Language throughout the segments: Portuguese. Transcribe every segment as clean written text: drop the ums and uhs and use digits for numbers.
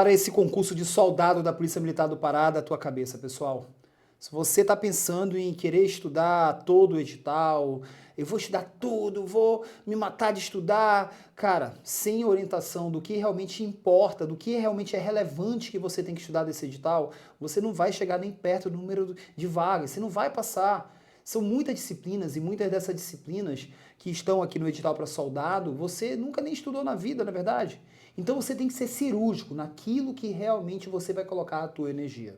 Para esse concurso de soldado da Polícia Militar do Pará da tua cabeça, pessoal. Se você está pensando em querer estudar todo o edital, eu vou estudar tudo, vou me matar de estudar, cara, sem orientação do que realmente importa, do que realmente é relevante que você tem que estudar desse edital, você não vai chegar nem perto do número de vagas, você não vai passar. São muitas disciplinas e muitas dessas disciplinas que estão aqui no edital para soldado, você nunca nem estudou na vida, na verdade. Então você tem que ser cirúrgico naquilo que realmente você vai colocar a tua energia.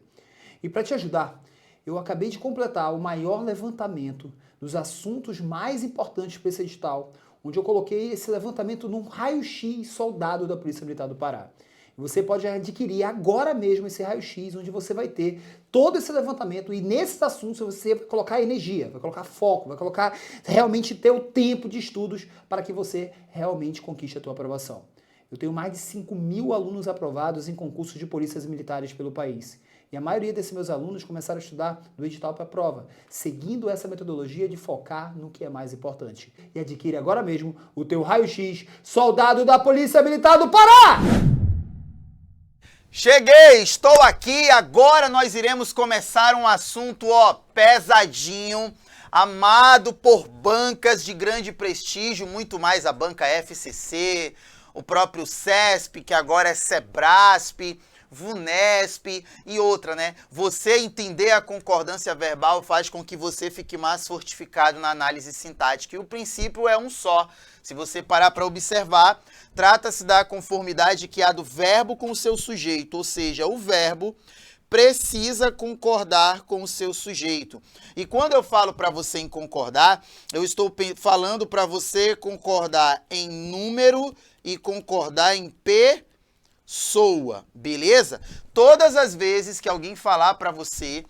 E para te ajudar, eu acabei de completar o maior levantamento dos assuntos mais importantes para esse edital, onde eu coloquei esse levantamento num raio-x soldado da Polícia Militar do Pará. Você pode adquirir agora mesmo esse raio-x, onde você vai ter todo esse levantamento e nesses assuntos você vai colocar energia, vai colocar foco, vai colocar realmente ter o tempo de estudos para que você realmente conquiste a tua aprovação. Eu tenho mais de 5.000 alunos aprovados em concursos de polícias militares pelo país. E a maioria desses meus alunos começaram a estudar do edital para a prova, seguindo essa metodologia de focar no que é mais importante. E adquire agora mesmo o teu raio-x soldado da Polícia Militar do Pará! Cheguei, estou aqui, agora nós iremos começar um assunto, pesadinho, amado por bancas de grande prestígio, muito mais a banca FCC, o próprio CESP, que agora é SEBRASP, VUNESP e outra, né? Você entender a concordância verbal faz com que você fique mais fortificado na análise sintática. E o princípio é um só. Se você parar para observar, trata-se da conformidade que há do verbo com o seu sujeito, ou seja, o verbo precisa concordar com o seu sujeito. E quando eu falo para você em concordar, eu estou falando para você concordar em número e concordar em pessoa, beleza? Todas as vezes que alguém falar para você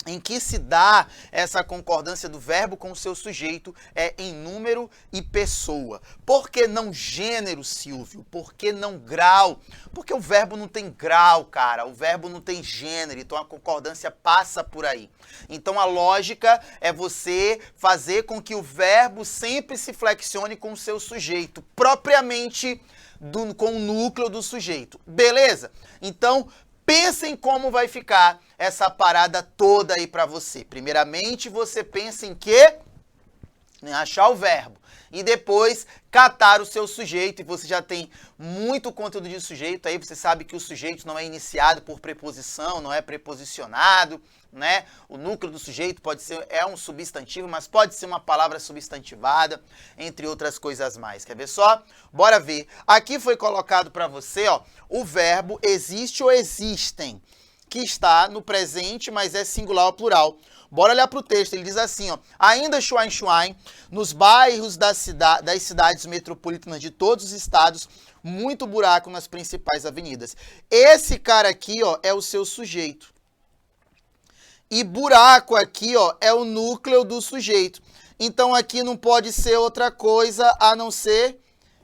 em que se dá essa concordância do verbo com o seu sujeito é em número e pessoa. Por que não gênero, Silvio? Por que não grau? Porque o verbo não tem grau, cara. O verbo não tem gênero, então a concordância passa por aí. Então a lógica é você fazer com que o verbo sempre se flexione com o seu sujeito, propriamente com o núcleo do sujeito. Beleza? Então, pensa em como vai ficar essa parada toda aí pra você. Primeiramente, você pensa em quê? Em achar o verbo. E depois, catar o seu sujeito. E você já tem muito conteúdo de sujeito aí. Você sabe que o sujeito não é iniciado por preposição, não é preposicionado, né? O núcleo do sujeito é um substantivo, mas pode ser uma palavra substantivada, entre outras coisas mais. Quer ver só? Bora ver. Aqui foi colocado para você, o verbo existe ou existem, que está no presente, mas é singular ou plural. Bora olhar para o texto, ele diz assim, ainda Schwein, nos bairros das cidades metropolitanas de todos os estados, muito buraco nas principais avenidas. Esse cara aqui, é o seu sujeito. E buraco aqui, é o núcleo do sujeito. Então aqui não pode ser outra coisa a não ser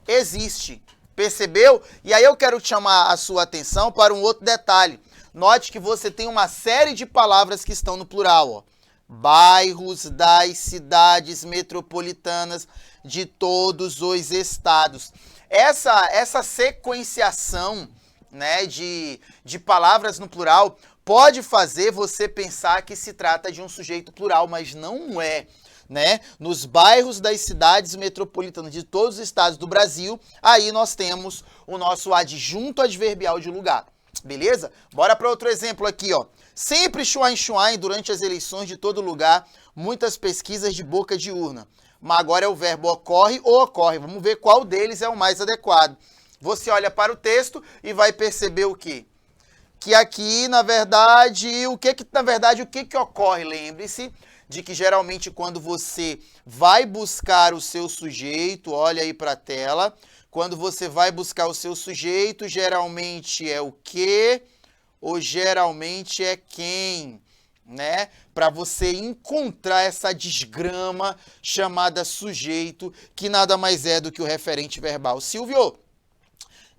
existe. Percebeu? E aí eu quero chamar a sua atenção para um outro detalhe. Note que você tem uma série de palavras que estão no plural, bairros das cidades metropolitanas de todos os estados. Essa sequenciação, né, de palavras no plural pode fazer você pensar que se trata de um sujeito plural, mas não é, né? Nos bairros das cidades metropolitanas de todos os estados do Brasil, aí nós temos o nosso adjunto adverbial de lugar. Beleza? Bora para outro exemplo aqui, Sempre Schwein, durante as eleições de todo lugar, muitas pesquisas de boca de urna. Mas agora é o verbo ocorre ou ocorre. Vamos ver qual deles é o mais adequado. Você olha para o texto e vai perceber o quê? Que aqui, na verdade, o que ocorre? Lembre-se de que geralmente quando você vai buscar o seu sujeito, olha aí para a tela, quando você vai buscar o seu sujeito, geralmente é o que ou geralmente é quem, né? Para você encontrar essa desgrama chamada sujeito, que nada mais é do que o referente verbal. Silvio,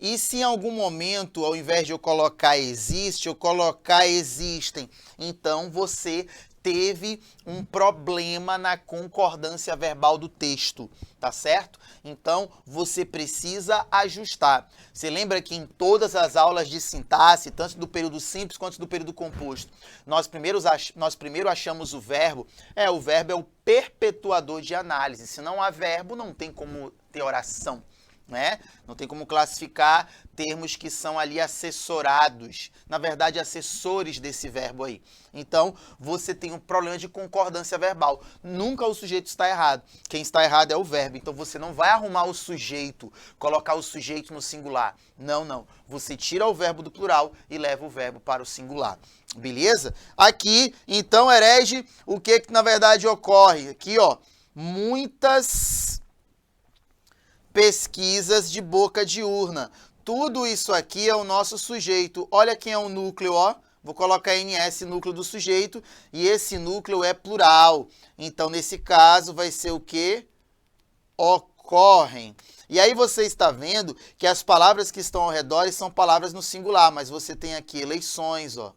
E se em algum momento, ao invés de eu colocar existe, eu colocar existem, então você teve um problema na concordância verbal do texto, tá certo? Então, você precisa ajustar. Você lembra que em todas as aulas de sintaxe, tanto do período simples quanto do período composto, nós primeiro achamos o verbo é o perpetuador de análise. Se não há verbo, não tem como ter oração. Né? Não tem como classificar termos que são ali assessorados, na verdade, assessores desse verbo aí. Então, você tem um problema de concordância verbal. Nunca o sujeito está errado. Quem está errado é o verbo. Então, você não vai arrumar o sujeito, colocar o sujeito no singular. Não, não. Você tira o verbo do plural e leva o verbo para o singular. Beleza? Aqui, então, herege, o que na verdade ocorre? Aqui, ó, muitas pesquisas de boca de urna. Tudo isso aqui é o nosso sujeito. Olha quem é o núcleo, ó. Vou colocar NS, núcleo do sujeito, e esse núcleo é plural. Então, nesse caso, vai ser o quê? Ocorrem. E aí você está vendo que as palavras que estão ao redor são palavras no singular, mas você tem aqui eleições, ó.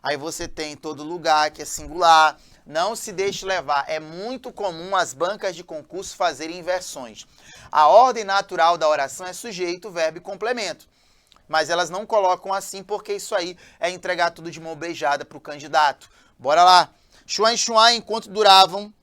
Aí você tem todo lugar, que é singular. Não se deixe levar. É muito comum as bancas de concurso fazerem inversões. A ordem natural da oração é sujeito, verbo e complemento. Mas elas não colocam assim porque isso aí é entregar tudo de mão beijada para o candidato. Bora lá. Xuan Xuan, enquanto duravam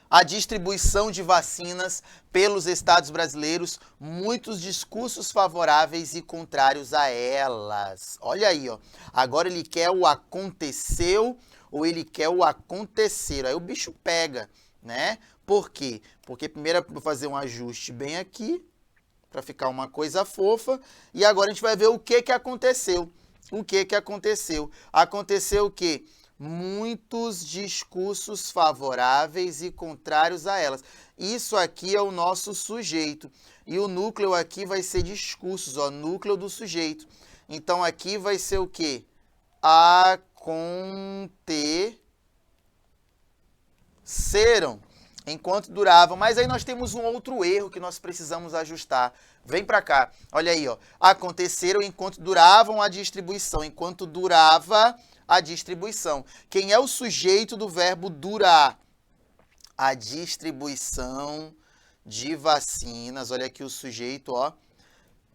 a distribuição de vacinas pelos estados brasileiros, muitos discursos favoráveis e contrários a elas. Olha aí, ó. Agora ele quer o aconteceu ou ele quer o acontecer. Aí o bicho pega, né? Por quê? Porque primeiro eu vou fazer um ajuste bem aqui, para ficar uma coisa fofa, e agora a gente vai ver o que aconteceu. O que aconteceu? Aconteceu o quê? Muitos discursos favoráveis e contrários a elas. Isso aqui é o nosso sujeito. E o núcleo aqui vai ser discursos, ó, núcleo do sujeito. Então aqui vai ser o quê? Aconteceram enquanto duravam. Mas aí nós temos um outro erro que nós precisamos ajustar. Vem para cá. Olha aí, ó. Aconteceram enquanto duravam a distribuição. Enquanto durava a distribuição. Quem é o sujeito do verbo durar? A distribuição de vacinas. Olha aqui o sujeito, ó.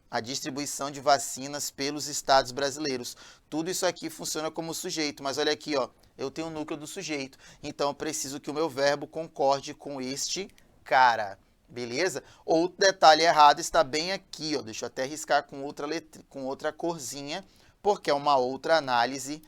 A distribuição de vacinas pelos estados brasileiros. Tudo isso aqui funciona como sujeito, mas olha aqui, ó. Eu tenho o núcleo do sujeito, então eu preciso que o meu verbo concorde com este cara, beleza? Outro detalhe errado está bem aqui, ó. Deixa eu até riscar com outra corzinha, porque é uma outra análise,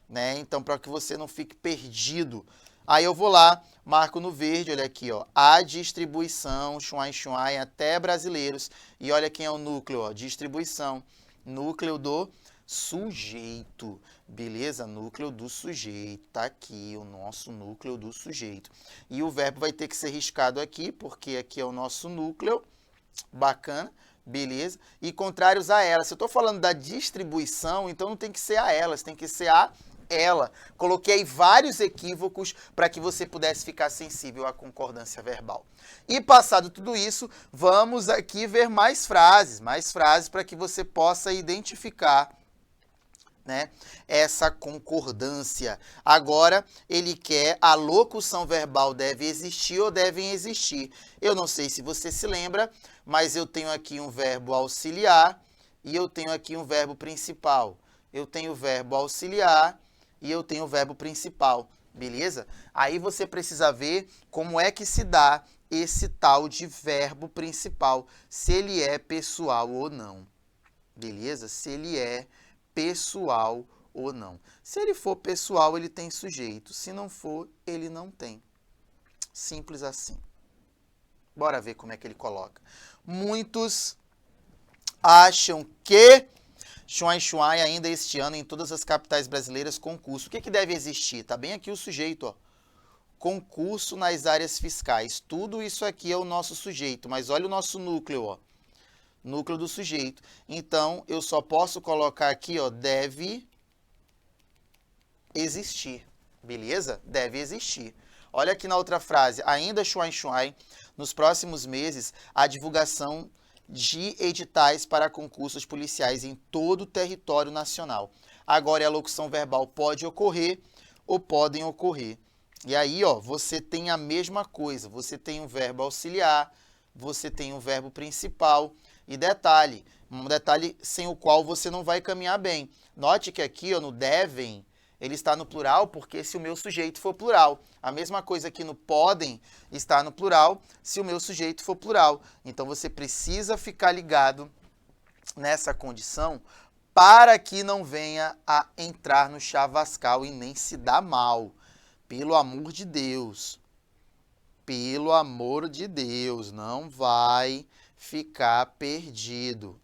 né? Então, para que você não fique perdido. Aí eu vou lá, marco no verde, olha aqui, ó. A distribuição, Xuan Xuan, até brasileiros. E olha quem é o núcleo, ó. Distribuição, núcleo do sujeito, beleza? Núcleo do sujeito, tá aqui o nosso núcleo do sujeito. E o verbo vai ter que ser riscado aqui, porque aqui é o nosso núcleo, bacana, beleza? E contrários a elas. Se eu estou falando da distribuição, então não tem que ser a elas, tem que ser a ela. Coloquei vários equívocos para que você pudesse ficar sensível à concordância verbal. E passado tudo isso, vamos aqui ver mais frases para que você possa identificar, né, essa concordância. Agora, ele quer a locução verbal deve existir ou devem existir. Eu não sei se você se lembra, mas eu tenho aqui um verbo auxiliar e eu tenho aqui um verbo principal. Eu tenho o verbo auxiliar e eu tenho o verbo principal, beleza? Aí você precisa ver como é que se dá esse tal de verbo principal, se ele é pessoal ou não, beleza? Se ele é pessoal ou não. Se ele for pessoal, ele tem sujeito. Se não for, ele não tem. Simples assim. Bora ver como é que ele coloca. Muitos acham que Xuan Xuan ainda este ano em todas as capitais brasileiras concurso. O que deve existir? Tá bem aqui o sujeito, ó. Concurso nas áreas fiscais. Tudo isso aqui é o nosso sujeito, mas olha o nosso núcleo, ó. Núcleo do sujeito. Então, eu só posso colocar aqui, ó, deve existir. Beleza? Deve existir. Olha aqui na outra frase. Ainda Xuan Xuan, nos próximos meses, a divulgação de editais para concursos policiais em todo o território nacional. Agora, a locução verbal pode ocorrer ou podem ocorrer. E aí, ó, você tem a mesma coisa. Você tem um verbo auxiliar, você tem um verbo principal. E detalhe, um detalhe sem o qual você não vai caminhar bem. Note que aqui, ó, no devem, ele está no plural porque se o meu sujeito for plural. A mesma coisa aqui no podem está no plural se o meu sujeito for plural. Então, você precisa ficar ligado nessa condição para que não venha a entrar no chavascal e nem se dar mal. Pelo amor de Deus. Pelo amor de Deus, não vai ficar perdido.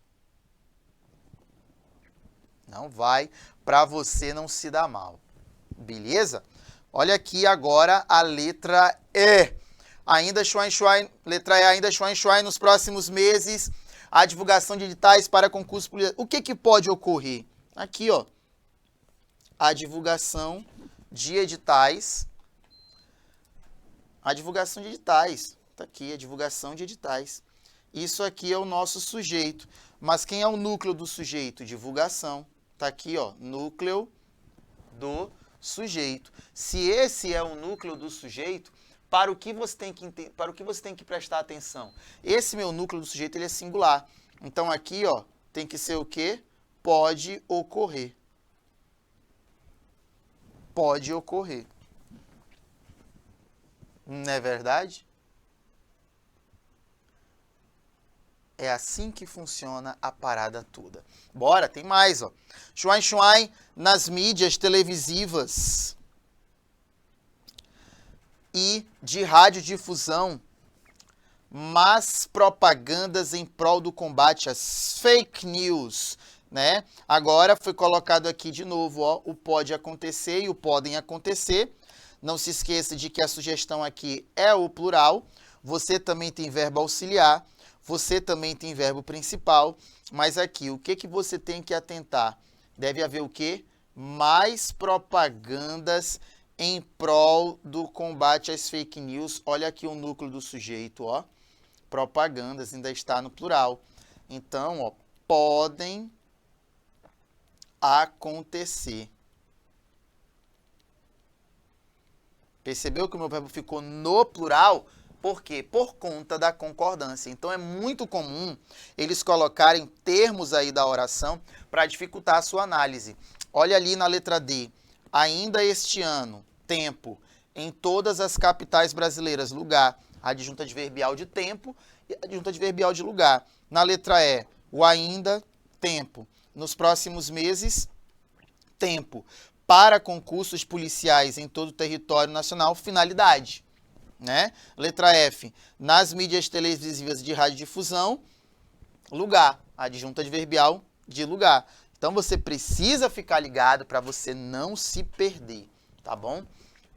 Não vai, para você não se dar mal. Beleza? Olha aqui agora a letra E. Ainda Schwein, letra E, ainda Schwein, nos próximos meses, a divulgação de editais para concursos policiais. O que pode ocorrer? Aqui, ó, a divulgação de editais. A divulgação de editais. Tá aqui, a divulgação de editais. Isso aqui é o nosso sujeito. Mas quem é o núcleo do sujeito? Divulgação. Tá aqui, ó, núcleo do sujeito. Se esse é o núcleo do sujeito, para o que você tem que prestar atenção? Esse meu núcleo do sujeito, ele é singular. Então aqui, ó, tem que ser o quê? Pode ocorrer. Pode ocorrer. Não é verdade? É assim que funciona a parada toda. Bora, tem mais, ó. Schwein nas mídias televisivas e de radiodifusão, mas propagandas em prol do combate às fake news, né? Agora foi colocado aqui de novo, ó, o pode acontecer e o podem acontecer. Não se esqueça de que a sugestão aqui é o plural. Você também tem verbo auxiliar. Você também tem verbo principal. Mas aqui, o que você tem que atentar? Deve haver o quê? Mais propagandas em prol do combate às fake news. Olha aqui o núcleo do sujeito, ó. Propagandas, ainda está no plural. Então, ó, podem acontecer. Percebeu que o meu verbo ficou no plural? Por quê? Por conta da concordância. Então, é muito comum eles colocarem termos aí da oração para dificultar a sua análise. Olha ali na letra D. Ainda este ano, tempo, em todas as capitais brasileiras, lugar, adjunta adverbial de tempo e adjunta adverbial de lugar. Na letra E, o ainda, tempo. Nos próximos meses, tempo. Para concursos policiais em todo o território nacional, finalidade. Né? Letra F, nas mídias televisivas de radiodifusão, lugar, adjunta adverbial de lugar. Então, você precisa ficar ligado para você não se perder, tá bom?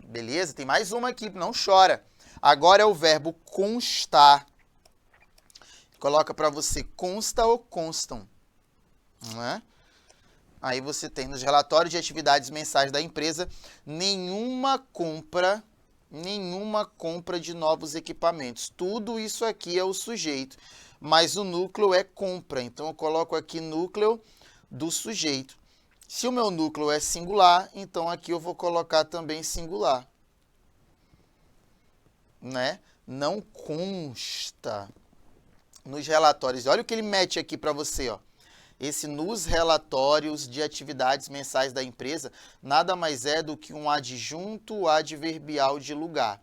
Beleza? Tem mais uma aqui, não chora. Agora é o verbo constar. Coloca para você consta ou constam. Não é? Aí você tem nos relatórios de atividades mensais da empresa nenhuma compra de novos equipamentos. Tudo isso aqui é o sujeito, mas o núcleo é compra. Então eu coloco aqui núcleo do sujeito. Se o meu núcleo é singular, então aqui eu vou colocar também singular. Né? Não consta nos relatórios. Olha o que ele mete aqui para você, ó. Esse nos relatórios de atividades mensais da empresa nada mais é do que um adjunto adverbial de lugar,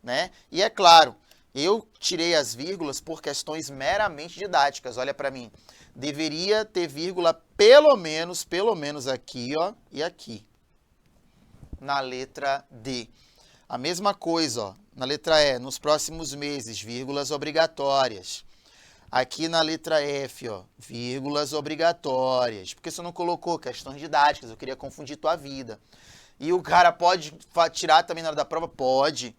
né? E é claro, eu tirei as vírgulas por questões meramente didáticas. Olha para mim, deveria ter vírgula pelo menos aqui, ó, e aqui, na letra D. A mesma coisa, ó, na letra E, nos próximos meses, vírgulas obrigatórias. Aqui na letra F, ó, vírgulas obrigatórias. Porque você não colocou questões didáticas, eu queria confundir tua vida. E o cara pode tirar também na hora da prova? Pode.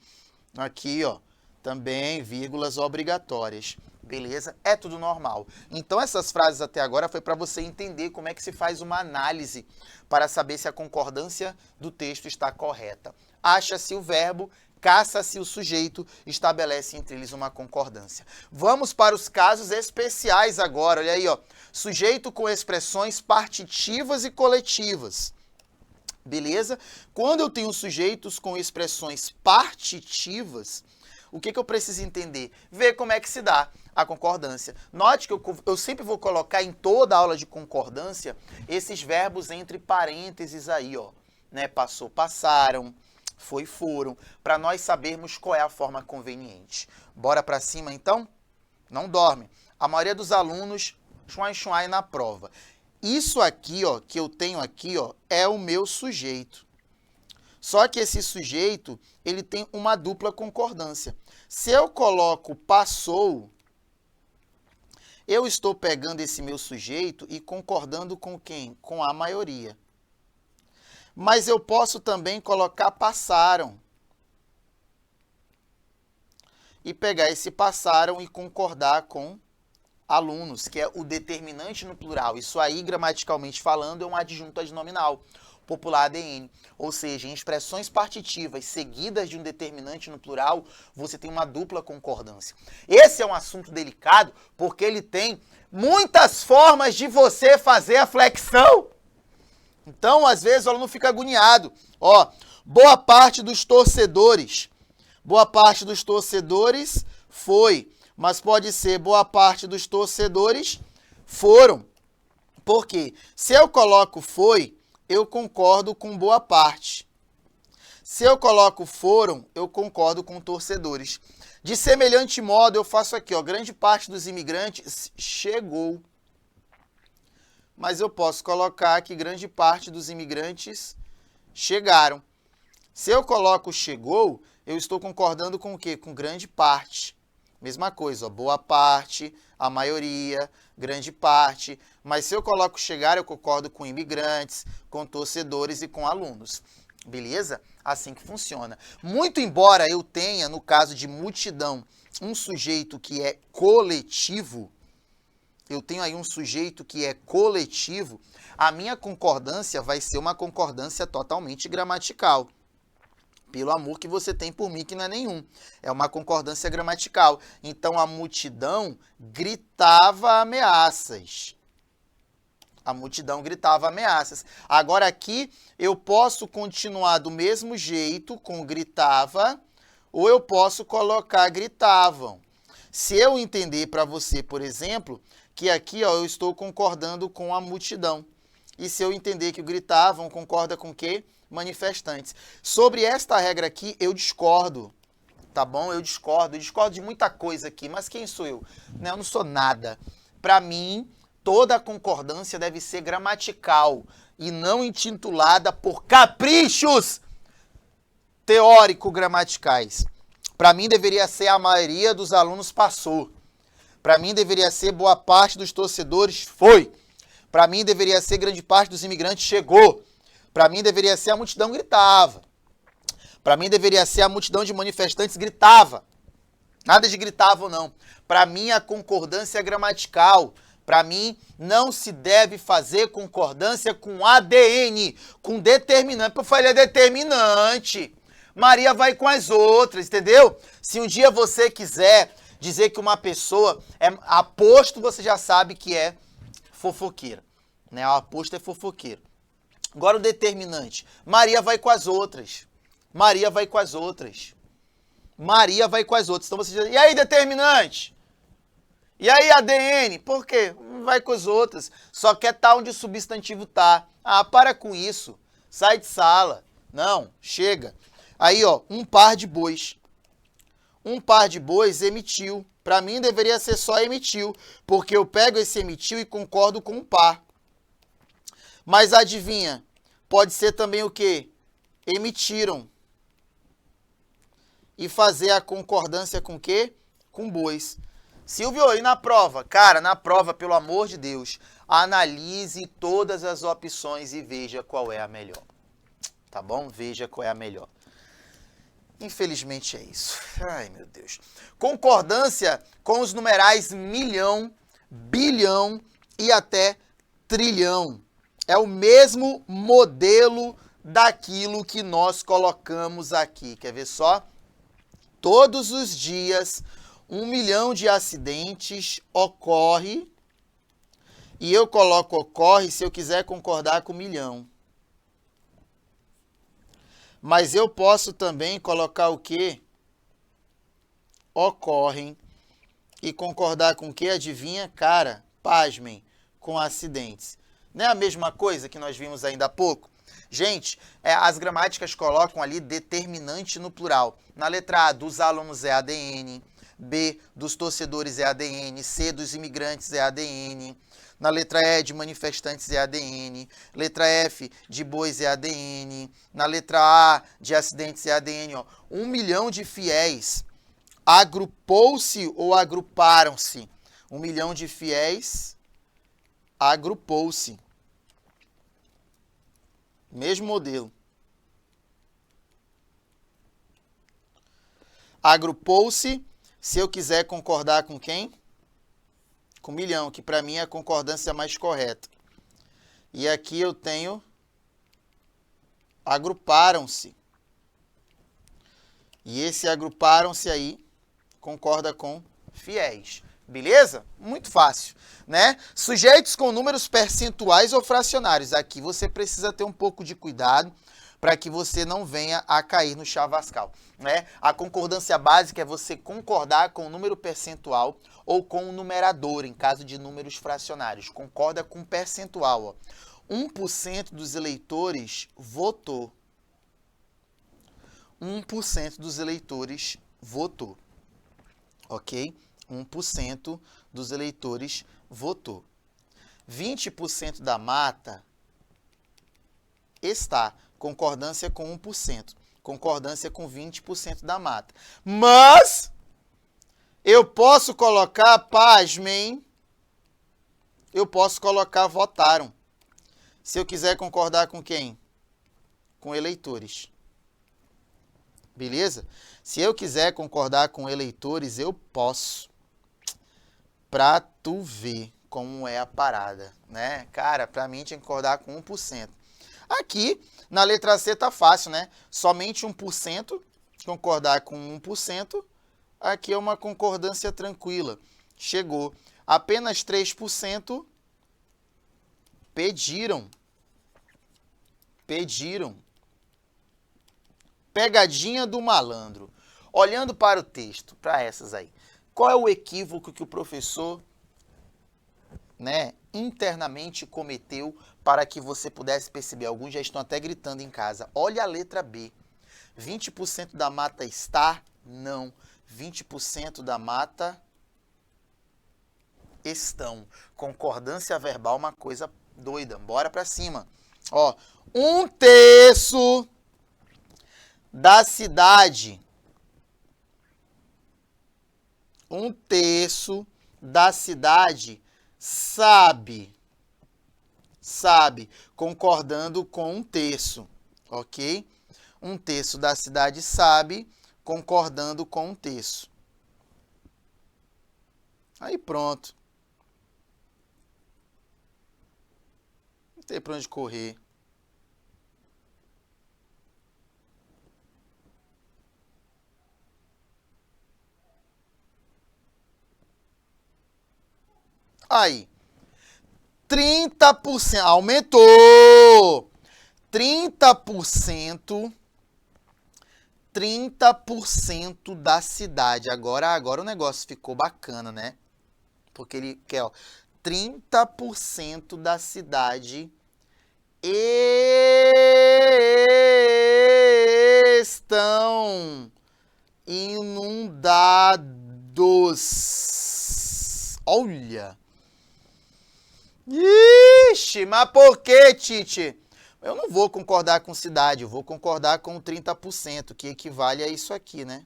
Aqui, ó, também vírgulas obrigatórias. Beleza? É tudo normal. Então, essas frases até agora foi para você entender como é que se faz uma análise para saber se a concordância do texto está correta. Acha-se o verbo, caça-se o sujeito, estabelece entre eles uma concordância. Vamos para os casos especiais agora, olha aí, ó. Sujeito com expressões partitivas e coletivas. Beleza? Quando eu tenho sujeitos com expressões partitivas, o que eu preciso entender? Ver como é que se dá a concordância. Note que eu sempre vou colocar em toda a aula de concordância esses verbos entre parênteses aí, ó. Né? Passou, passaram, foi, foram, para nós sabermos qual é a forma conveniente. Bora para cima, então? Não dorme. A maioria dos alunos chuai na prova. Isso aqui, ó, que eu tenho aqui, ó, é o meu sujeito. Só que esse sujeito, ele tem uma dupla concordância. Se eu coloco passou, eu estou pegando esse meu sujeito e concordando com quem? Com a maioria. Mas eu posso também colocar passaram. E pegar esse passaram e concordar com alunos, que é o determinante no plural. Isso aí, gramaticalmente falando, é um adjunto adnominal, popular ADN. Ou seja, em expressões partitivas seguidas de um determinante no plural, você tem uma dupla concordância. Esse é um assunto delicado, porque ele tem muitas formas de você fazer a flexão. Então, às vezes, o aluno fica agoniado. Ó, boa parte dos torcedores foi, mas pode ser boa parte dos torcedores foram. Por quê? Se eu coloco foi, eu concordo com boa parte. Se eu coloco foram, eu concordo com torcedores. De semelhante modo, eu faço aqui, ó, grande parte dos imigrantes chegou. Mas eu posso colocar que grande parte dos imigrantes chegaram. Se eu coloco chegou, eu estou concordando com o quê? Com grande parte. Mesma coisa, ó, boa parte, a maioria, grande parte. Mas se eu coloco chegar, eu concordo com imigrantes, com torcedores e com alunos. Beleza? Assim que funciona. Muito embora eu tenha, no caso de multidão, um sujeito que é coletivo, eu tenho aí um sujeito que é coletivo, a minha concordância vai ser uma concordância totalmente gramatical. Pelo amor que você tem por mim, que não é nenhum. É uma concordância gramatical. Então, a multidão gritava ameaças. A multidão gritava ameaças. Agora, aqui, eu posso continuar do mesmo jeito, com gritava, ou eu posso colocar gritavam. Se eu entender para você, por exemplo, que aqui ó, eu estou concordando com a multidão. E se eu entender que o gritavam concorda com o quê? Manifestantes. Sobre esta regra aqui, eu discordo, tá bom? Eu discordo de muita coisa aqui, mas quem sou eu? Eu não sou nada. Para mim, toda a concordância deve ser gramatical e não intitulada por caprichos teórico-gramaticais. Para mim, deveria ser a maioria dos alunos passou. Para mim, deveria ser boa parte dos torcedores foi. Para mim, deveria ser grande parte dos imigrantes chegou. Para mim, deveria ser a multidão gritava. Para mim, deveria ser a multidão de manifestantes gritava. Nada de gritavam, não. Para mim, a concordância é gramatical. Para mim, não se deve fazer concordância com ADN, com determinante. Eu falei, é determinante. Maria vai com as outras, entendeu? Se um dia você quiser dizer que uma pessoa é aposto, você já sabe que é fofoqueira. Né? O aposto é fofoqueiro. Agora o determinante. Maria vai com as outras. Maria vai com as outras. Maria vai com as outras. Então você diz, e aí determinante? E aí ADN? Por quê? Não vai com as outras. Só quer estar onde o substantivo tá. Ah, para com isso. Sai de sala. Não, chega. Aí, ó, um par de bois. Um par de bois emitiu. Para mim deveria ser só emitiu, porque eu pego esse emitiu e concordo com um par. Mas adivinha, pode ser também o quê? Emitiram. E fazer a concordância com o quê? Com bois. Silvio, e na prova? Cara, na prova, pelo amor de Deus, analise todas as opções e veja qual é a melhor. Tá bom? Veja qual é a melhor. Infelizmente é isso. Ai, meu Deus. Concordância com os numerais milhão, bilhão e até trilhão. É o mesmo modelo daquilo que nós colocamos aqui. Quer ver só? Todos os dias, 1 milhão de acidentes ocorre, e eu coloco ocorre se eu quiser concordar com 1 milhão. Mas eu posso também colocar o quê? Ocorrem. E concordar com o quê? Adivinha? Cara, pasmem, com acidentes. Não é a mesma coisa que nós vimos ainda há pouco? Gente, as gramáticas colocam ali determinante no plural. Na letra A, dos alunos é ADN. B, dos torcedores é ADN. C, dos imigrantes é ADN. Na letra E, de manifestantes é ADN. Letra F, de bois é ADN. Na letra A, de acidentes é ADN. Ó. 1 milhão de fiéis agrupou-se ou agruparam-se? 1 milhão de fiéis agrupou-se. Mesmo modelo. Agrupou-se, se eu quiser concordar com quem? Com 1 milhão, que para mim é a concordância mais correta. E aqui eu tenho agruparam-se. E esse agruparam-se aí concorda com fiéis. Beleza? Muito fácil, né? Sujeitos com números percentuais ou fracionários. Aqui você precisa ter um pouco de cuidado para que você não venha a cair no chavascal, né? A concordância básica é você concordar com o número percentual ou com o numerador, em caso de números fracionários. Concorda com o percentual, ó. 1% dos eleitores votou. 1% dos eleitores votou. Ok? 1% dos eleitores votou. 20% da mata está. Concordância com 1%. Concordância com 20% da mata. Mas eu posso colocar, pasmem, eu posso colocar votaram. Se eu quiser concordar com quem? Com eleitores. Beleza? Se eu quiser concordar com eleitores, eu posso. Pra tu ver como é a parada, né? Cara, pra mim tinha que concordar com 1%. Aqui, na letra C tá fácil, né? Somente 1%, concordar com 1%. Aqui é uma concordância tranquila. Chegou. Apenas 3% pediram. Pegadinha do malandro. Olhando para o texto, para essas aí. Qual é o equívoco que o professor, né, internamente cometeu para que você pudesse perceber? Alguns já estão até gritando em casa. Olha a letra B. 20% da mata está? Não. 20% da mata estão. Concordância verbal, uma coisa doida. Bora para cima. Ó, 1/3 da cidade. 1/3 da cidade sabe, concordando com 1/3, ok? 1/3 da cidade sabe, concordando com 1/3. Aí pronto. Não tem pra onde correr. Aí, 30%, aumentou, 30% da cidade. Agora o negócio ficou bacana, né? Porque ele quer, ó, 30% da cidade estão inundados. Olha! Ixi, mas por que, Tite? Eu não vou concordar com cidade, eu vou concordar com 30%, que equivale a isso aqui, né?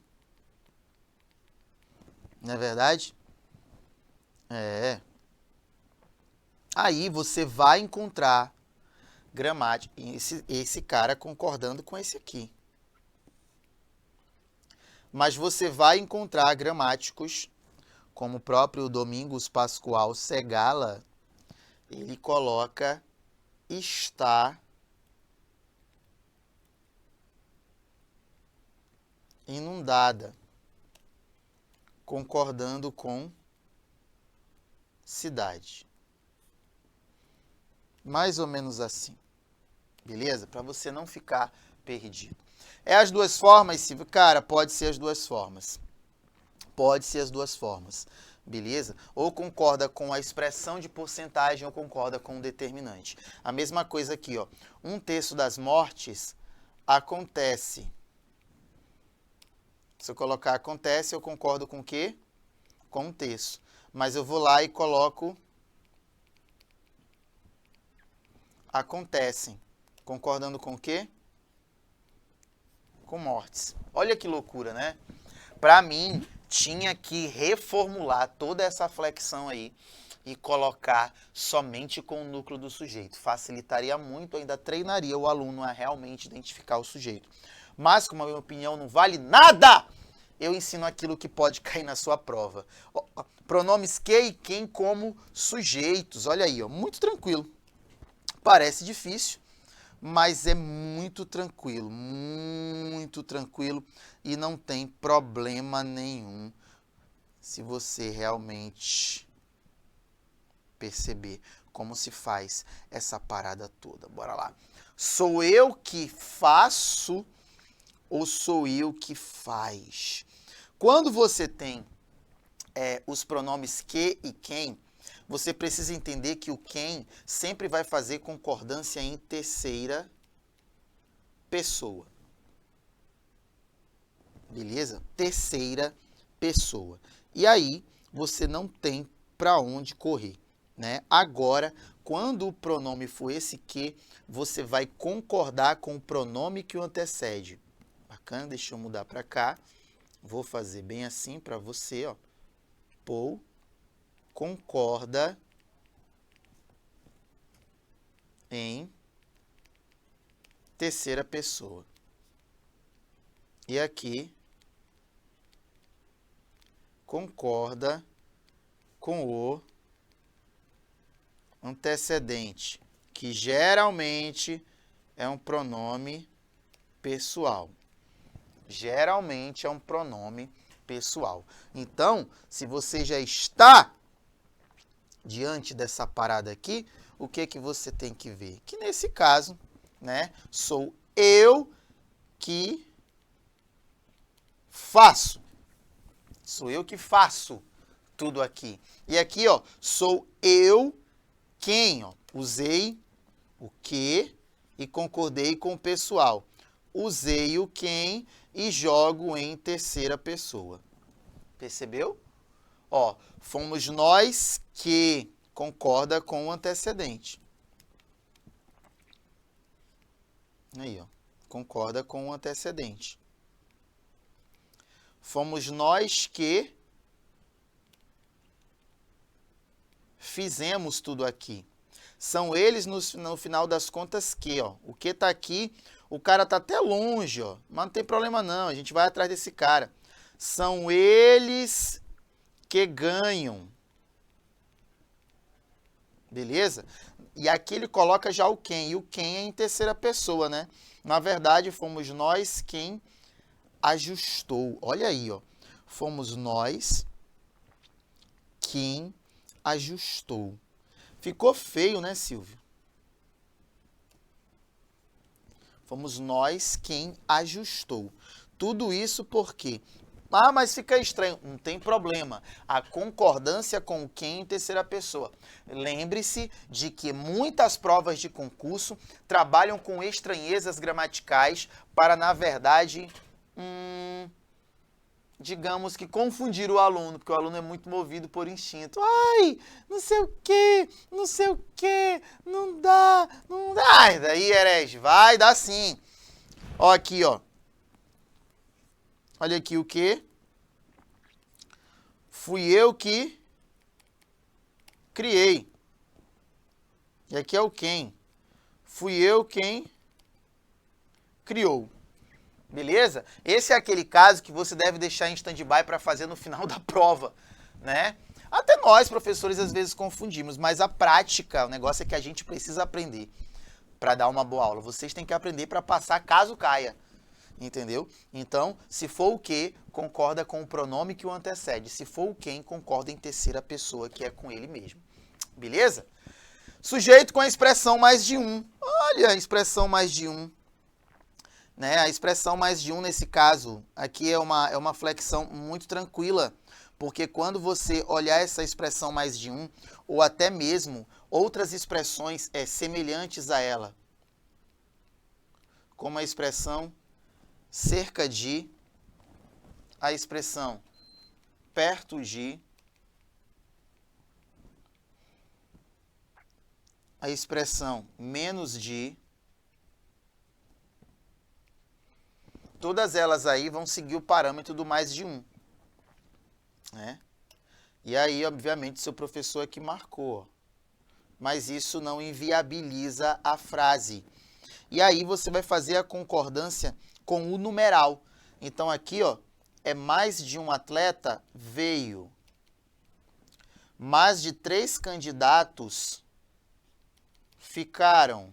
Não é verdade? É. Aí você vai encontrar gramática, esse cara concordando com esse aqui. Mas você vai encontrar gramáticos, como o próprio Domingos Pascoal Segala, ele coloca está inundada. concordando com cidade. Mais ou menos assim. Beleza? Para você não ficar perdido. É as duas formas, Silvio? Cara, pode ser as duas formas. Pode ser as duas formas. Beleza? Ou concorda com a expressão de porcentagem ou concorda com o determinante. A mesma coisa aqui, ó. 1/3 das mortes acontece. Se eu colocar acontece, eu concordo com o quê? Com 1/3. Mas eu vou lá e coloco acontecem. Concordando com o quê? Com mortes. Olha que loucura, né? Para mim, tinha que reformular toda essa flexão aí e colocar somente com o núcleo do sujeito. Facilitaria muito, ainda treinaria o aluno a realmente identificar o sujeito. Mas, como a minha opinião não vale nada, eu ensino aquilo que pode cair na sua prova. Pronomes que e quem como sujeitos. Olha aí, ó, muito tranquilo. Parece difícil, mas é muito tranquilo e não tem problema nenhum se você realmente perceber como se faz essa parada toda. Bora lá. Sou eu que faço ou sou eu que faz? Quando você tem os pronomes que e quem, você precisa entender que o quem sempre vai fazer concordância em terceira pessoa. Beleza? Terceira pessoa. E aí, você não tem para onde correr, né? Agora, quando o pronome for esse que, você vai concordar com o pronome que o antecede. Bacana? Deixa eu mudar para cá. Vou fazer bem assim para você, ó. Paul concorda em terceira pessoa. E aqui, concorda com o antecedente, que geralmente é um pronome pessoal. Geralmente é um pronome pessoal. Então, se você já está diante dessa parada aqui, o que que você tem que ver? Que nesse caso, né, sou eu que faço. Sou eu que faço tudo aqui. E aqui, ó, sou eu quem, ó, usei o que e concordei com o pessoal. Usei o quem e jogo em terceira pessoa. Percebeu? Ó, fomos nós que concorda com o antecedente. Aí, ó, concorda com o antecedente. Fomos nós que fizemos tudo aqui. São eles, no final das contas, que, ó, o que tá aqui, o cara tá até longe, ó, mas não tem problema não, a gente vai atrás desse cara. São eles que ganham. Beleza? E aqui ele coloca já o quem, e o quem é em terceira pessoa, né? Na verdade, fomos nós quem ajustou. Olha aí, ó. Fomos nós quem ajustou. Ficou feio, né, Silvio? Fomos nós quem ajustou. Tudo isso porque... Ah, mas fica estranho. Não tem problema. A concordância com o quem em terceira pessoa. Lembre-se de que muitas provas de concurso trabalham com estranhezas gramaticais para, na verdade, digamos que confundir o aluno, porque o aluno é muito movido por instinto. Ai, não sei o quê, não dá. Ai, daí, herege, vai dar sim. Ó, aqui, ó. Olha aqui o que? Fui eu que criei. E aqui é o quem. Fui eu quem criou. Beleza? Esse é aquele caso que você deve deixar em stand-by para fazer no final da prova, né? Até nós, professores, às vezes confundimos, mas a prática, o negócio é que a gente precisa aprender para dar uma boa aula. Vocês têm que aprender para passar caso caia. Entendeu? Então, se for o que, concorda com o pronome que o antecede. Se for o quem, concorda em terceira pessoa, que é com ele mesmo. Beleza? Sujeito com a expressão mais de um. Olha a expressão mais de um. Né? A expressão mais de um, nesse caso, aqui é uma flexão muito tranquila, porque quando você olhar essa expressão mais de um, ou até mesmo outras expressões semelhantes a ela, como a expressão cerca de, a expressão perto de, a expressão menos de, todas elas aí vão seguir o parâmetro do mais de um. Né? E aí, obviamente, seu professor aqui marcou. Mas isso não inviabiliza a frase. E aí você vai fazer a concordância com o numeral. Então aqui, ó, é mais de um atleta veio. Mais de 3 candidatos ficaram.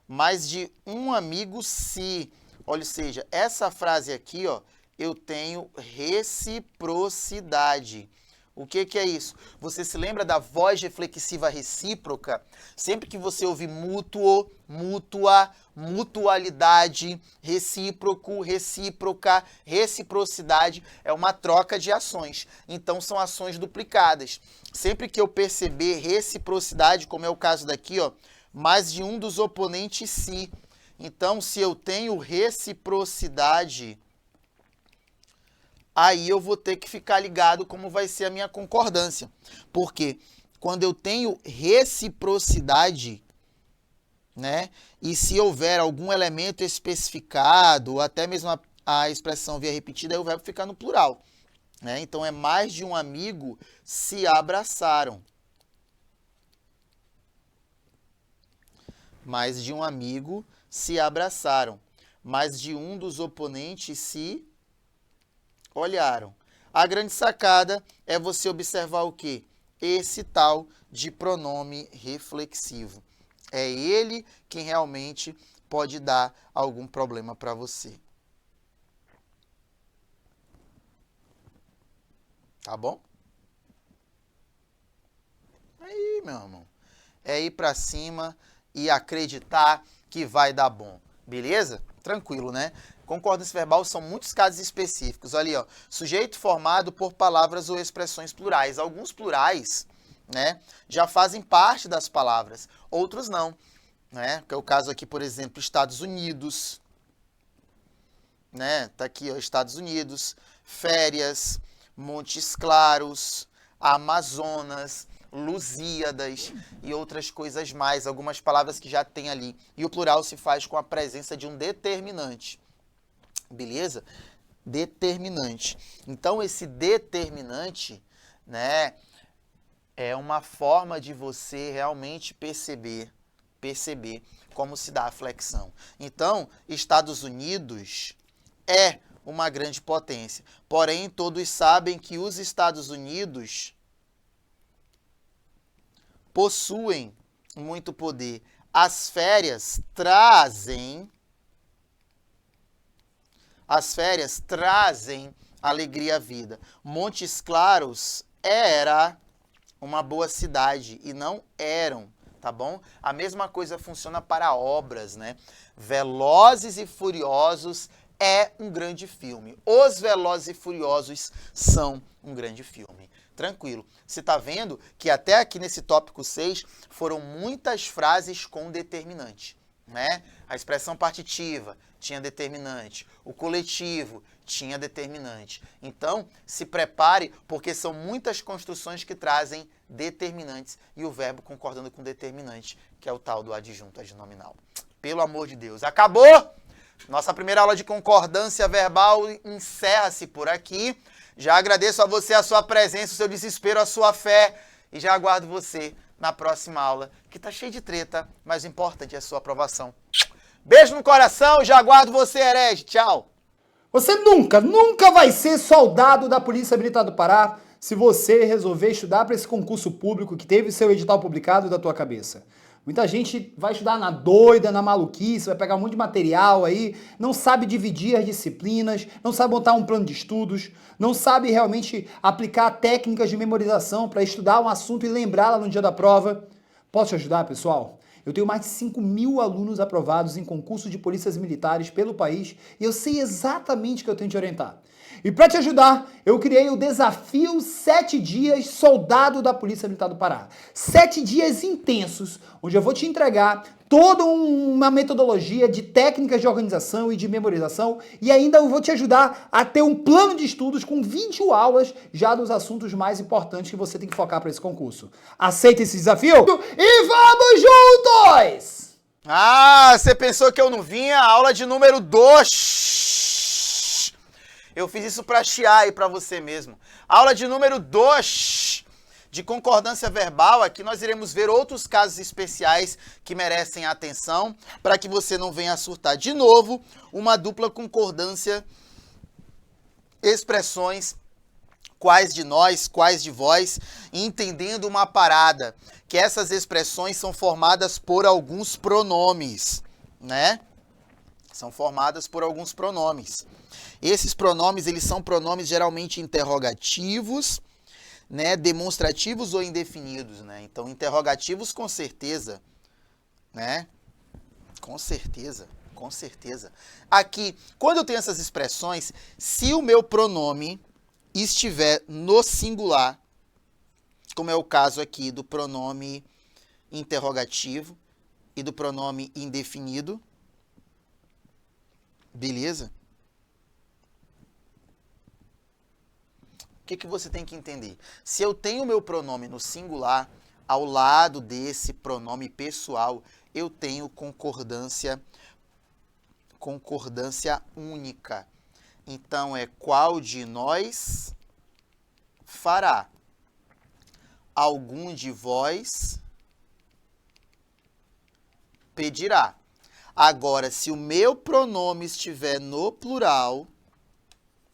Mais de um amigo se. Olha, ou seja, essa frase aqui, ó, eu tenho reciprocidade. O que é isso? Você se lembra da voz reflexiva recíproca? Sempre que você ouvir mútuo, mútua, mutualidade, recíproco, recíproca, reciprocidade, é uma troca de ações. Então, são ações duplicadas. Sempre que eu perceber reciprocidade, como é o caso daqui, ó, mais de um dos oponentes se. Então, se eu tenho reciprocidade, aí eu vou ter que ficar ligado como vai ser a minha concordância. Porque quando eu tenho reciprocidade, né, e se houver algum elemento especificado, ou até mesmo a expressão vier repetida, aí o verbo fica no plural. Né? Então, é mais de um amigo se abraçaram. Mais de um amigo se abraçaram. Mais de um dos oponentes se olharam. A grande sacada é você observar o quê? Esse tal de pronome reflexivo. É ele quem realmente pode dar algum problema para você. Tá bom? Aí, meu irmão. É ir para cima e acreditar que vai dar bom. Beleza? Tranquilo, né? Concordância verbal são muitos casos específicos. Olha ali, ó, sujeito formado por palavras ou expressões plurais. Alguns plurais, né, já fazem parte das palavras, outros não. Né? Que é o caso aqui, por exemplo, Estados Unidos. Né? Tá aqui, ó, Estados Unidos, férias, Montes Claros, Amazonas, Lusíadas e outras coisas mais, algumas palavras que já tem ali. E o plural se faz com a presença de um determinante. Beleza? Determinante. Então, esse determinante, né, é uma forma de você realmente perceber como se dá a flexão. Então, Estados Unidos é uma grande potência. Porém, todos sabem que os Estados Unidos possuem muito poder. As férias trazem alegria à vida. Montes Claros era uma boa cidade e não eram, tá bom? A mesma coisa funciona para obras, né? Velozes e Furiosos é um grande filme. Os Velozes e Furiosos são um grande filme. Tranquilo. Você está vendo que até aqui nesse tópico 6 foram muitas frases com determinante, né? A expressão partitiva tinha determinante. O coletivo tinha determinante. Então, se prepare, porque são muitas construções que trazem determinantes e o verbo concordando com determinante, que é o tal do adjunto adnominal. Pelo amor de Deus. Acabou? Nossa primeira aula de concordância verbal encerra-se por aqui. Já agradeço a você a sua presença, o seu desespero, a sua fé e já aguardo você na próxima aula, que tá cheia de treta, mas o importante é a sua aprovação. Beijo no coração, já aguardo você, herege. Tchau. Você nunca vai ser soldado da Polícia Militar do Pará se você resolver estudar para esse concurso público que teve seu edital publicado da tua cabeça. Muita gente vai estudar na doida, na maluquice, vai pegar um monte de material aí, não sabe dividir as disciplinas, não sabe montar um plano de estudos, não sabe realmente aplicar técnicas de memorização para estudar um assunto e lembrá-la no dia da prova. Posso te ajudar, pessoal? Eu tenho mais de 5.000 alunos aprovados em concurso de polícias militares pelo país e eu sei exatamente o que eu tenho que te orientar. E para te ajudar, eu criei o desafio 7 dias Soldado da Polícia Militar do Pará. 7 dias intensos, onde eu vou te entregar toda uma metodologia de técnicas de organização e de memorização e ainda eu vou te ajudar a ter um plano de estudos com 20 aulas já dos assuntos mais importantes que você tem que focar para esse concurso. Aceita esse desafio? E vamos juntos! Ah, você pensou que eu não vinha? Aula de número 2. Eu fiz isso para chiar aí para você mesmo. Aula de número 2 de concordância verbal. Aqui nós iremos ver outros casos especiais que merecem atenção para que você não venha a surtar de novo. Uma dupla concordância, expressões, quais de nós, quais de vós, entendendo uma parada, que essas expressões são formadas por alguns pronomes, né? São formadas por alguns pronomes. Esses pronomes, eles são pronomes geralmente interrogativos, né, demonstrativos ou indefinidos, né? Então, interrogativos com certeza, né? Com certeza, com certeza. Aqui, quando eu tenho essas expressões, se o meu pronome estiver no singular, como é o caso aqui do pronome interrogativo e do pronome indefinido, beleza? O que você tem que entender? Se eu tenho o meu pronome no singular, ao lado desse pronome pessoal, eu tenho concordância única. Então, é qual de nós fará? Algum de vós pedirá. Agora, se o meu pronome estiver no plural,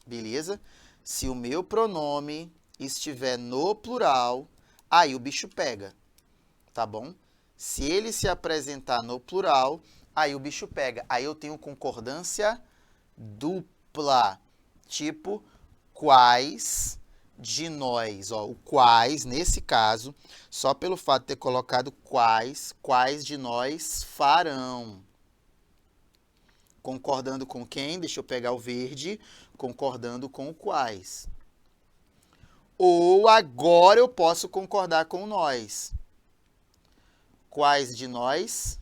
beleza? Se o meu pronome estiver no plural, aí o bicho pega, tá bom? Se ele se apresentar no plural, aí o bicho pega. Aí eu tenho concordância dupla, tipo, quais de nós, ó, o quais, nesse caso, só pelo fato de ter colocado quais de nós farão. Concordando com quem? Deixa eu pegar o verde. Concordando com o quais. Ou agora eu posso concordar com nós. Quais de nós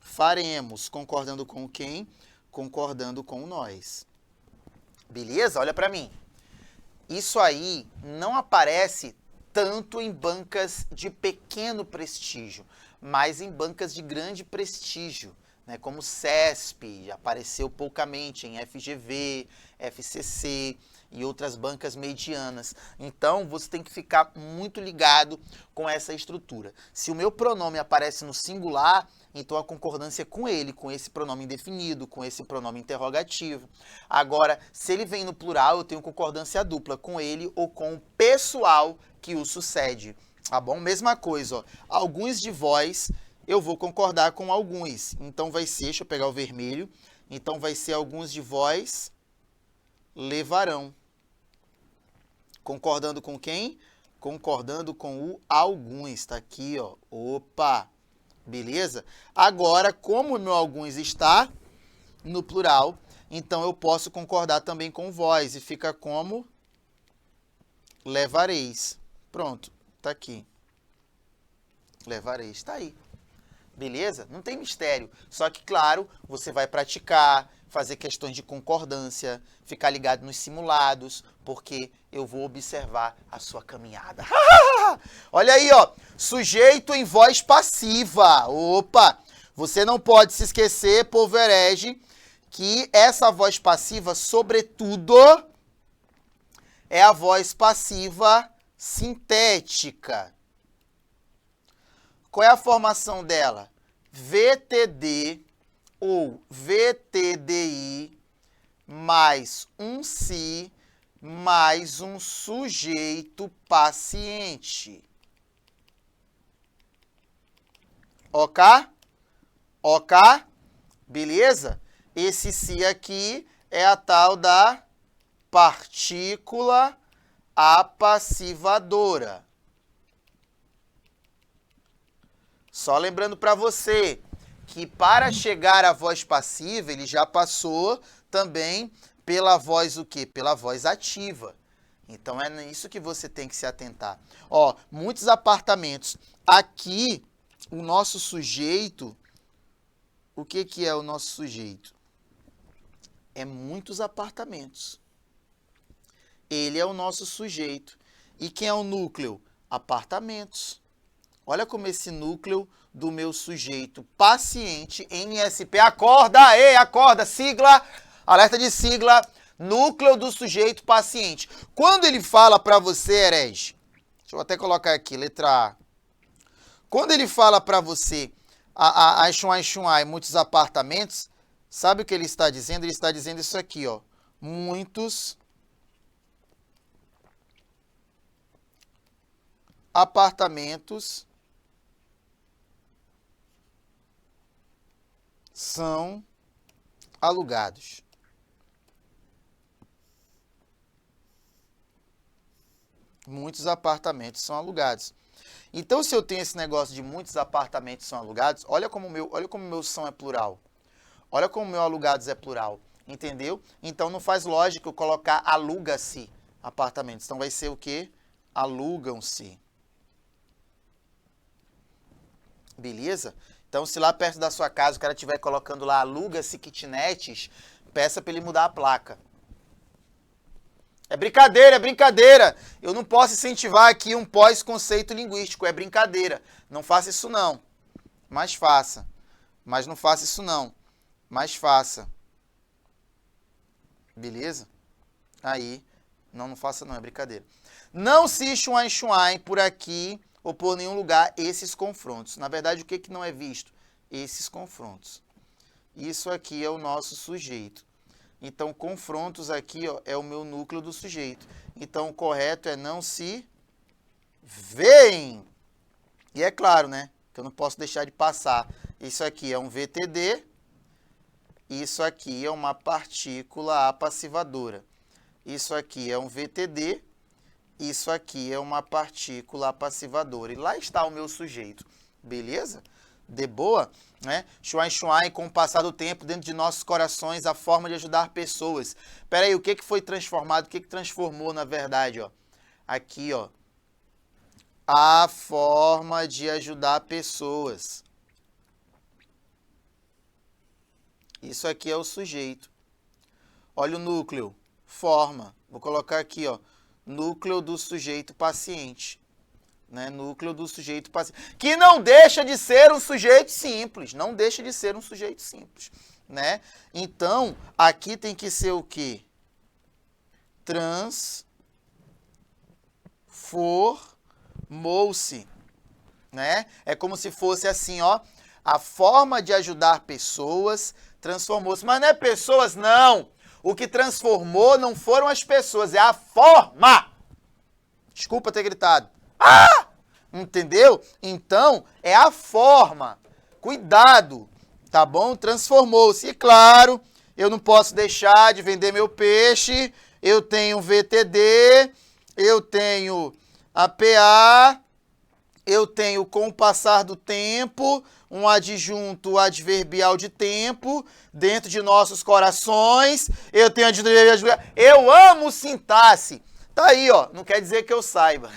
faremos? Concordando com quem? Concordando com nós. Beleza? Olha para mim. Isso aí não aparece tanto em bancas de pequeno prestígio, mas em bancas de grande prestígio, né, como CESP, apareceu poucamente em FGV, FCC e outras bancas medianas. Então, você tem que ficar muito ligado com essa estrutura. Se o meu pronome aparece no singular, então a concordância é com ele, com esse pronome indefinido, com esse pronome interrogativo. Agora, se ele vem no plural, eu tenho concordância dupla com ele ou com o pessoal que o sucede. Tá bom? Mesma coisa, ó. Alguns de vós, eu vou concordar com alguns. Então vai ser, deixa eu pegar o vermelho. Então vai ser alguns de vós levarão. Concordando com quem? Concordando com o alguns. Tá aqui, ó. Opa! Beleza? Agora, como o meu alguns está no plural, então eu posso concordar também com vós. E fica como levareis. Pronto, tá aqui. Levareis, tá aí. Beleza? Não tem mistério. Só que, claro, você vai praticar, fazer questões de concordância, ficar ligado nos simulados, porque eu vou observar a sua caminhada. Olha aí, ó. Sujeito em voz passiva. Opa! Você não pode se esquecer, povo herege, que essa voz passiva, sobretudo, é a voz passiva sintética. Qual é a formação dela? VTD ou VTDI mais um si mais um sujeito paciente. Ok? Ok? Beleza? Esse Si aqui é a tal da partícula apassivadora. Só lembrando para você que para chegar à voz passiva, ele já passou também pela voz o quê? Pela voz ativa. Então é nisso que você tem que se atentar. Ó, muitos apartamentos. Aqui, o nosso sujeito, o que é o nosso sujeito? É muitos apartamentos. Ele é o nosso sujeito. E quem é o núcleo? Apartamentos. Olha como esse núcleo do meu sujeito paciente, NSP, acorda, acorda, sigla, alerta de sigla, núcleo do sujeito paciente. Quando ele fala para você, herege, deixa eu até colocar aqui, letra A. Quando ele fala para você, muitos apartamentos, sabe o que ele está dizendo? Ele está dizendo isso aqui, ó, muitos apartamentos são alugados. Muitos apartamentos são alugados. Então, se eu tenho esse negócio de muitos apartamentos são alugados, olha como meu são é plural. Olha como meu alugados é plural. Entendeu? Então, não faz lógica eu colocar aluga-se apartamentos. Então, vai ser o quê? Alugam-se. Beleza? Então, se lá perto da sua casa o cara estiver colocando lá aluga-se kitnets, peça para ele mudar a placa. É brincadeira, é brincadeira. Eu não posso incentivar aqui um pós-conceito linguístico, é brincadeira. Não faça isso não. Mas faça. Mas não faça isso não. Mas faça. Beleza? Aí, não faça não, é brincadeira. Não se enxuai por aqui ou por nenhum lugar esses confrontos. Na verdade, o que não é visto? Esses confrontos. Isso aqui é o nosso sujeito. Então, confrontos aqui, ó, é o meu núcleo do sujeito. Então, o correto é não se veem. E é claro, né, que eu não posso deixar de passar. Isso aqui é um VTD. Isso aqui é uma partícula apassivadora. Isso aqui é um VTD. Isso aqui é uma partícula apassivadora. E lá está o meu sujeito. Beleza? De boa? Né? Chuai, com o passar do tempo, dentro de nossos corações, a forma de ajudar pessoas. Espera aí, o que foi transformado? O que transformou, na verdade? Ó? Aqui, ó. A forma de ajudar pessoas. Isso aqui é o sujeito. Olha o núcleo. Forma. Vou colocar aqui, ó. Núcleo do sujeito paciente. Né? Núcleo do sujeito paciente. Que não deixa de ser um sujeito simples. Não deixa de ser um sujeito simples. Né? Então, aqui tem que ser o quê? Transformou-se. Né? É como se fosse assim, ó. A forma de ajudar pessoas transformou-se. Mas não é pessoas, não. O que transformou não foram as pessoas, é a forma. Desculpa ter gritado. Ah! Entendeu? Então, é a forma. Cuidado, tá bom? Transformou-se. E claro, eu não posso deixar de vender meu peixe. Eu tenho VTD, eu tenho APA, eu tenho com o passar do tempo, um adjunto adverbial de tempo dentro de nossos corações. Eu tenho adverbial. Eu amo sintaxe. Tá aí, ó. Não quer dizer que eu saiba.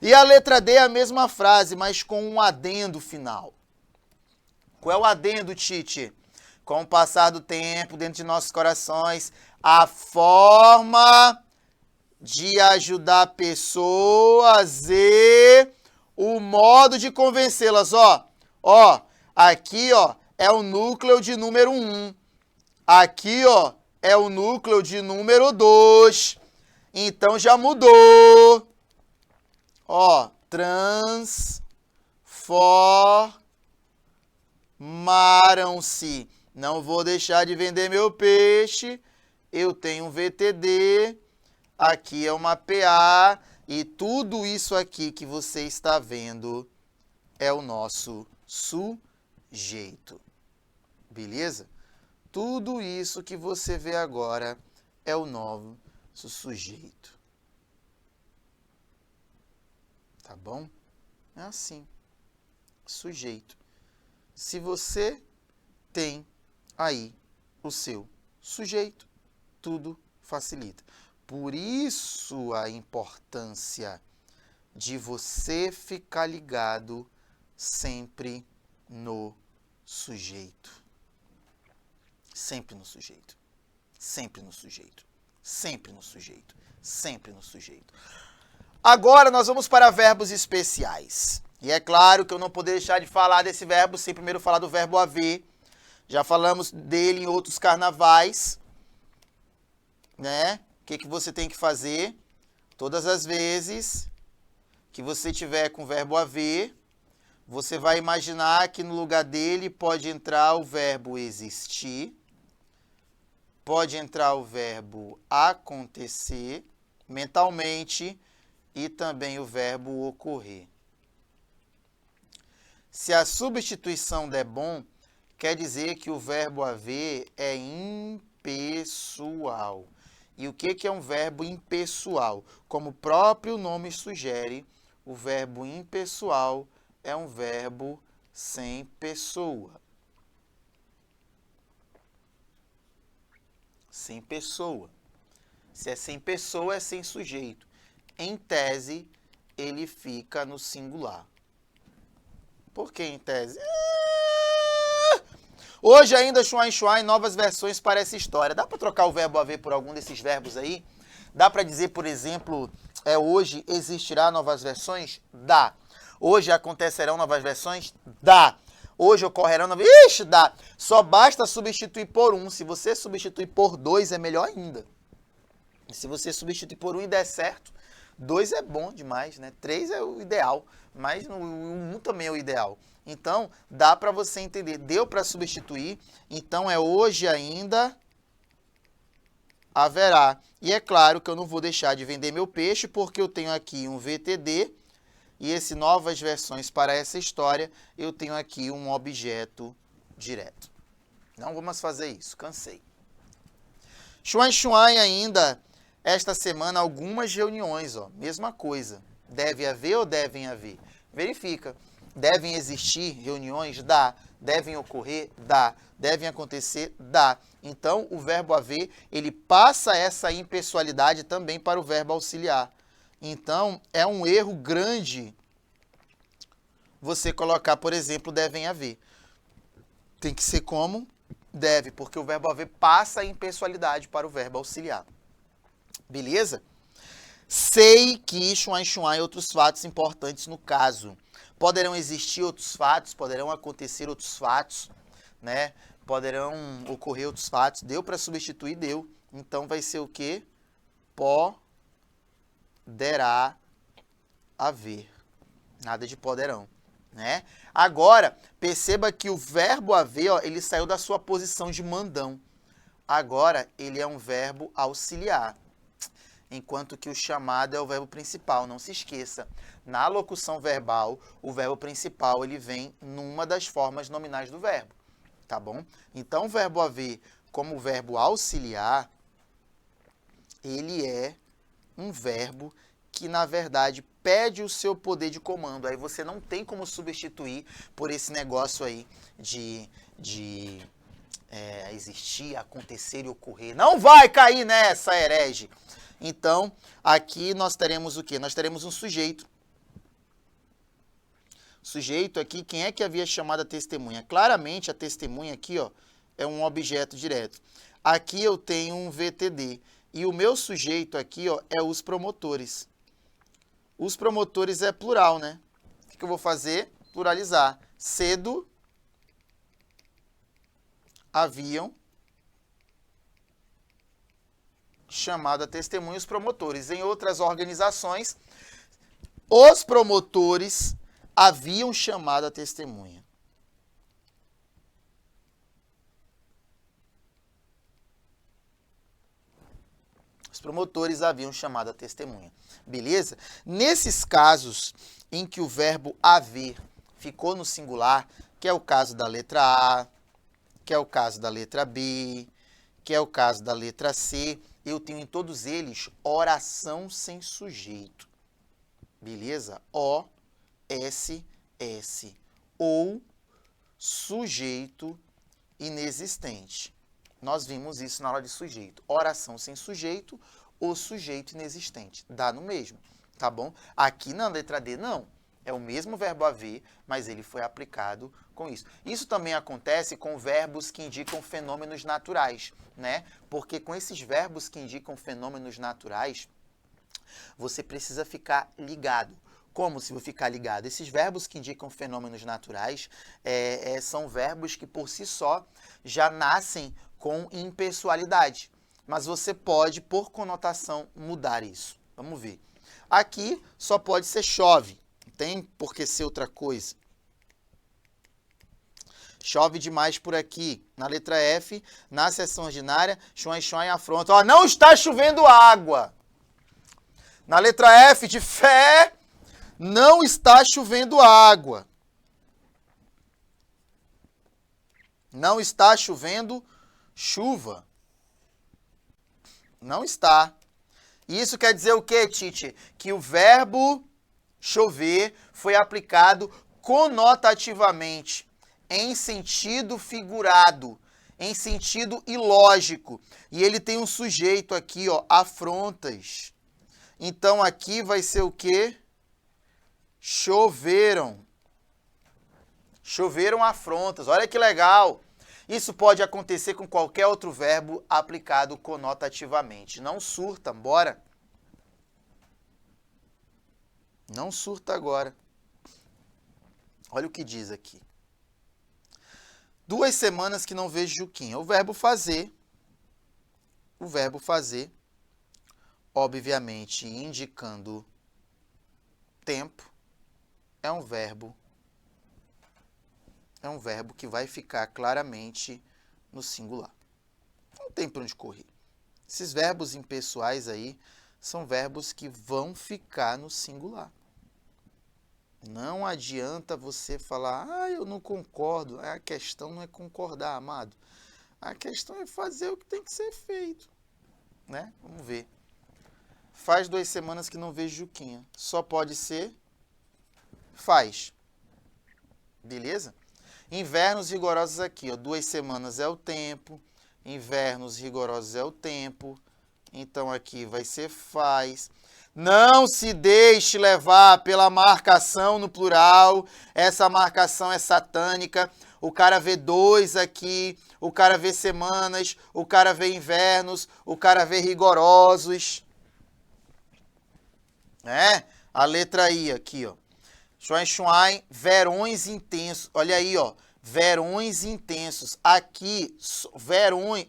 E a letra D é a mesma frase, mas com um adendo final. Qual é o adendo, Tite? Com o passar do tempo, dentro de nossos corações, a forma de ajudar pessoas e o modo de convencê-las. Ó, aqui, ó, é o núcleo de número 1. Aqui, ó, é o núcleo de número 2. Então, já mudou. Ó, transformaram-se. Não vou deixar de vender meu peixe. Eu tenho um VTD. Aqui é uma PA. E tudo isso aqui que você está vendo é o nosso sujeito. Beleza? Tudo isso que você vê agora é o nosso sujeito. Tá bom? É assim. Sujeito. Se você tem aí o seu sujeito, tudo facilita. Por isso a importância de você ficar ligado sempre no sujeito. Sempre no sujeito. Sempre no sujeito. Sempre no sujeito. Sempre no sujeito. Agora nós vamos para verbos especiais. E é claro que eu não poderia deixar de falar desse verbo sem primeiro falar do verbo haver. Já falamos dele em outros carnavais, né? O que você tem que fazer? Todas as vezes que você tiver com o verbo haver, você vai imaginar que no lugar dele pode entrar o verbo existir, pode entrar o verbo acontecer mentalmente e também o verbo ocorrer. Se a substituição der bom, quer dizer que o verbo haver é impessoal. E o que é um verbo impessoal? Como o próprio nome sugere, o verbo impessoal é um verbo sem pessoa. Sem pessoa. Se é sem pessoa, é sem sujeito. Em tese, ele fica no singular. Por que em tese? Hoje ainda, Schwein, novas versões para essa história. Dá para trocar o verbo haver por algum desses verbos aí? Dá para dizer, por exemplo, hoje existirá novas versões? Dá. Hoje acontecerão novas versões? Dá. Hoje ocorrerão novas... Ixi, dá. Só basta substituir por um. Se você substituir por dois, é melhor ainda. E se você substituir por um e der certo, 2 é bom demais, né? 3 é o ideal, mas o 1 também é o ideal. Então, dá para você entender. Deu para substituir, então é hoje ainda haverá. E é claro que eu não vou deixar de vender meu peixe, porque eu tenho aqui um VTD, e esse novas versões para essa história, eu tenho aqui um objeto direto. Não vamos fazer isso, cansei. Schwein ainda... Esta semana, algumas reuniões, ó, mesma coisa. Deve haver ou devem haver? Verifica. Devem existir reuniões? Dá. Devem ocorrer? Dá. Devem acontecer? Dá. Então, o verbo haver, ele passa essa impessoalidade também para o verbo auxiliar. Então, é um erro grande você colocar, por exemplo, devem haver. Tem que ser como? Deve, porque o verbo haver passa a impessoalidade para o verbo auxiliar. Beleza? Sei que Schwein outros fatos importantes no caso. Poderão existir outros fatos, poderão acontecer outros fatos, né? Poderão ocorrer outros fatos. Deu para substituir? Deu. Então vai ser o quê? Poderá haver. Nada de poderão, né? Agora, perceba que o verbo haver, ó, ele saiu da sua posição de mandão. Agora, ele é um verbo auxiliar. Enquanto que o chamado é o verbo principal. Não se esqueça, na locução verbal, o verbo principal ele vem numa das formas nominais do verbo, tá bom? Então, o verbo haver como verbo auxiliar, ele é um verbo que, na verdade, pede o seu poder de comando. Aí você não tem como substituir por esse negócio aí de existir, acontecer e ocorrer. Não vai cair nessa, herege! Então, aqui nós teremos o quê? Nós teremos um sujeito. Sujeito aqui, quem é que havia chamado a testemunha? Claramente, a testemunha aqui, ó, é um objeto direto. Aqui eu tenho um VTD. E o meu sujeito aqui, ó, é os promotores. Os promotores é plural, né? O que eu vou fazer? Pluralizar. Cedo haviam chamado a testemunha os promotores. Em outras organizações, os promotores haviam chamado a testemunha. Os promotores haviam chamado a testemunha. Beleza? Nesses casos em que o verbo haver ficou no singular, que é o caso da letra A, que é o caso da letra B, que é o caso da letra C, eu tenho em todos eles oração sem sujeito. Beleza? O, S, S. Ou sujeito inexistente. Nós vimos isso na aula de sujeito. Oração sem sujeito ou sujeito inexistente. Dá no mesmo, tá bom? Aqui na letra D, não. É o mesmo verbo haver, mas ele foi aplicado com isso. Isso também acontece com verbos que indicam fenômenos naturais, né? Porque com esses verbos que indicam fenômenos naturais, você precisa ficar ligado. Como se eu ficar ligado? Esses verbos que indicam fenômenos naturais são verbos que por si só já nascem com impessoalidade. Mas você pode, por conotação, mudar isso. Vamos ver. Aqui só pode ser chove. Não tem por que ser outra coisa. Chove demais por aqui. Na letra F, na seção ordinária, chuan afronta. Ó, não está chovendo água. Na letra F de fé, não está chovendo água. Não está chovendo chuva. Não está. Isso quer dizer o quê, Tite? Que o verbo chover foi aplicado conotativamente, em sentido figurado, em sentido ilógico. E ele tem um sujeito aqui, ó, afrontas. Então aqui vai ser o quê? Choveram. Choveram afrontas. Olha que legal. Isso pode acontecer com qualquer outro verbo aplicado conotativamente. Não surta, bora. Não surta agora. Olha o que diz aqui. 2 semanas que não vejo Juquinha. O verbo fazer, obviamente indicando tempo, é um verbo que vai ficar claramente no singular. Não tem para onde correr. Esses verbos impessoais aí são verbos que vão ficar no singular. Não adianta você falar, eu não concordo. A questão não é concordar, amado. A questão é fazer o que tem que ser feito. Né? Vamos ver. Faz 2 semanas que não vejo Juquinha. Só pode ser faz. Beleza? Invernos rigorosos aqui, ó. 2 semanas é o tempo. Invernos rigorosos é o tempo. Então aqui vai ser faz. Não se deixe levar pela marcação no plural. Essa marcação é satânica. O cara vê 2 aqui, o cara vê semanas, o cara vê invernos, o cara vê rigorosos. A letra I aqui, ó. Chuan, verões intensos. Olha aí, ó. Verões intensos. Aqui,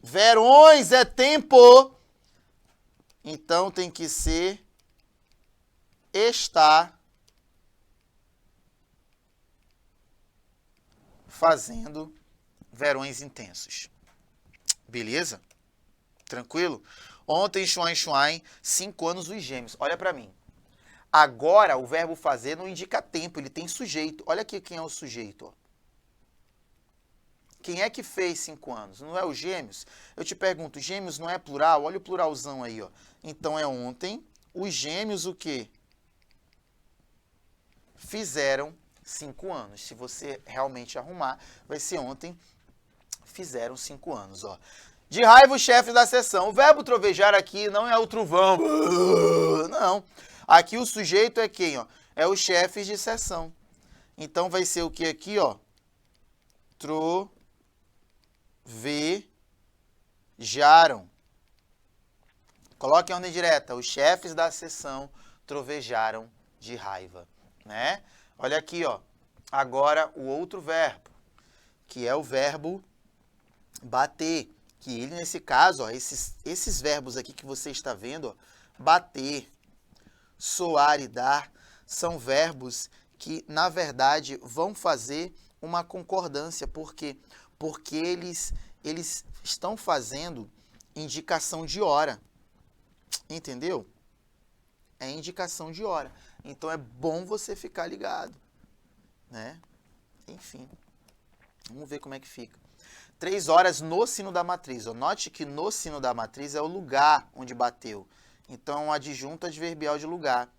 verões é tempo. Então tem que ser está fazendo verões intensos. Beleza? Tranquilo? Ontem, Chuan, 5 anos os gêmeos. Olha para mim. Agora, o verbo fazer não indica tempo, ele tem sujeito. Olha aqui quem é o sujeito. Ó. Quem é que fez 5 anos? Não é os gêmeos? Eu te pergunto, gêmeos não é plural? Olha o pluralzão aí, ó. Então, é ontem. Os gêmeos o quê? Fizeram 5 anos. Se você realmente arrumar, vai ser ontem, fizeram 5 anos, ó. De raiva, o chefe da sessão. O verbo trovejar aqui não é o trovão. Não. Aqui o sujeito é quem, ó? É os chefes de sessão. Então vai ser o que aqui, ó? Trovejaram. Coloque em ordem direta. Os chefes da sessão trovejaram de raiva. Né? Olha aqui, ó. Agora o outro verbo, que é o verbo bater, que ele nesse caso, ó, esses verbos aqui que você está vendo, ó, bater, soar e dar, são verbos que na verdade vão fazer uma concordância, por quê? Porque eles estão fazendo indicação de hora. Entendeu? É indicação de hora. Então, é bom você ficar ligado, né? Enfim, vamos ver como é que fica. 3 horas no sino da matriz. Note que no sino da matriz é o lugar onde bateu. Então, adjunto adverbial de lugar.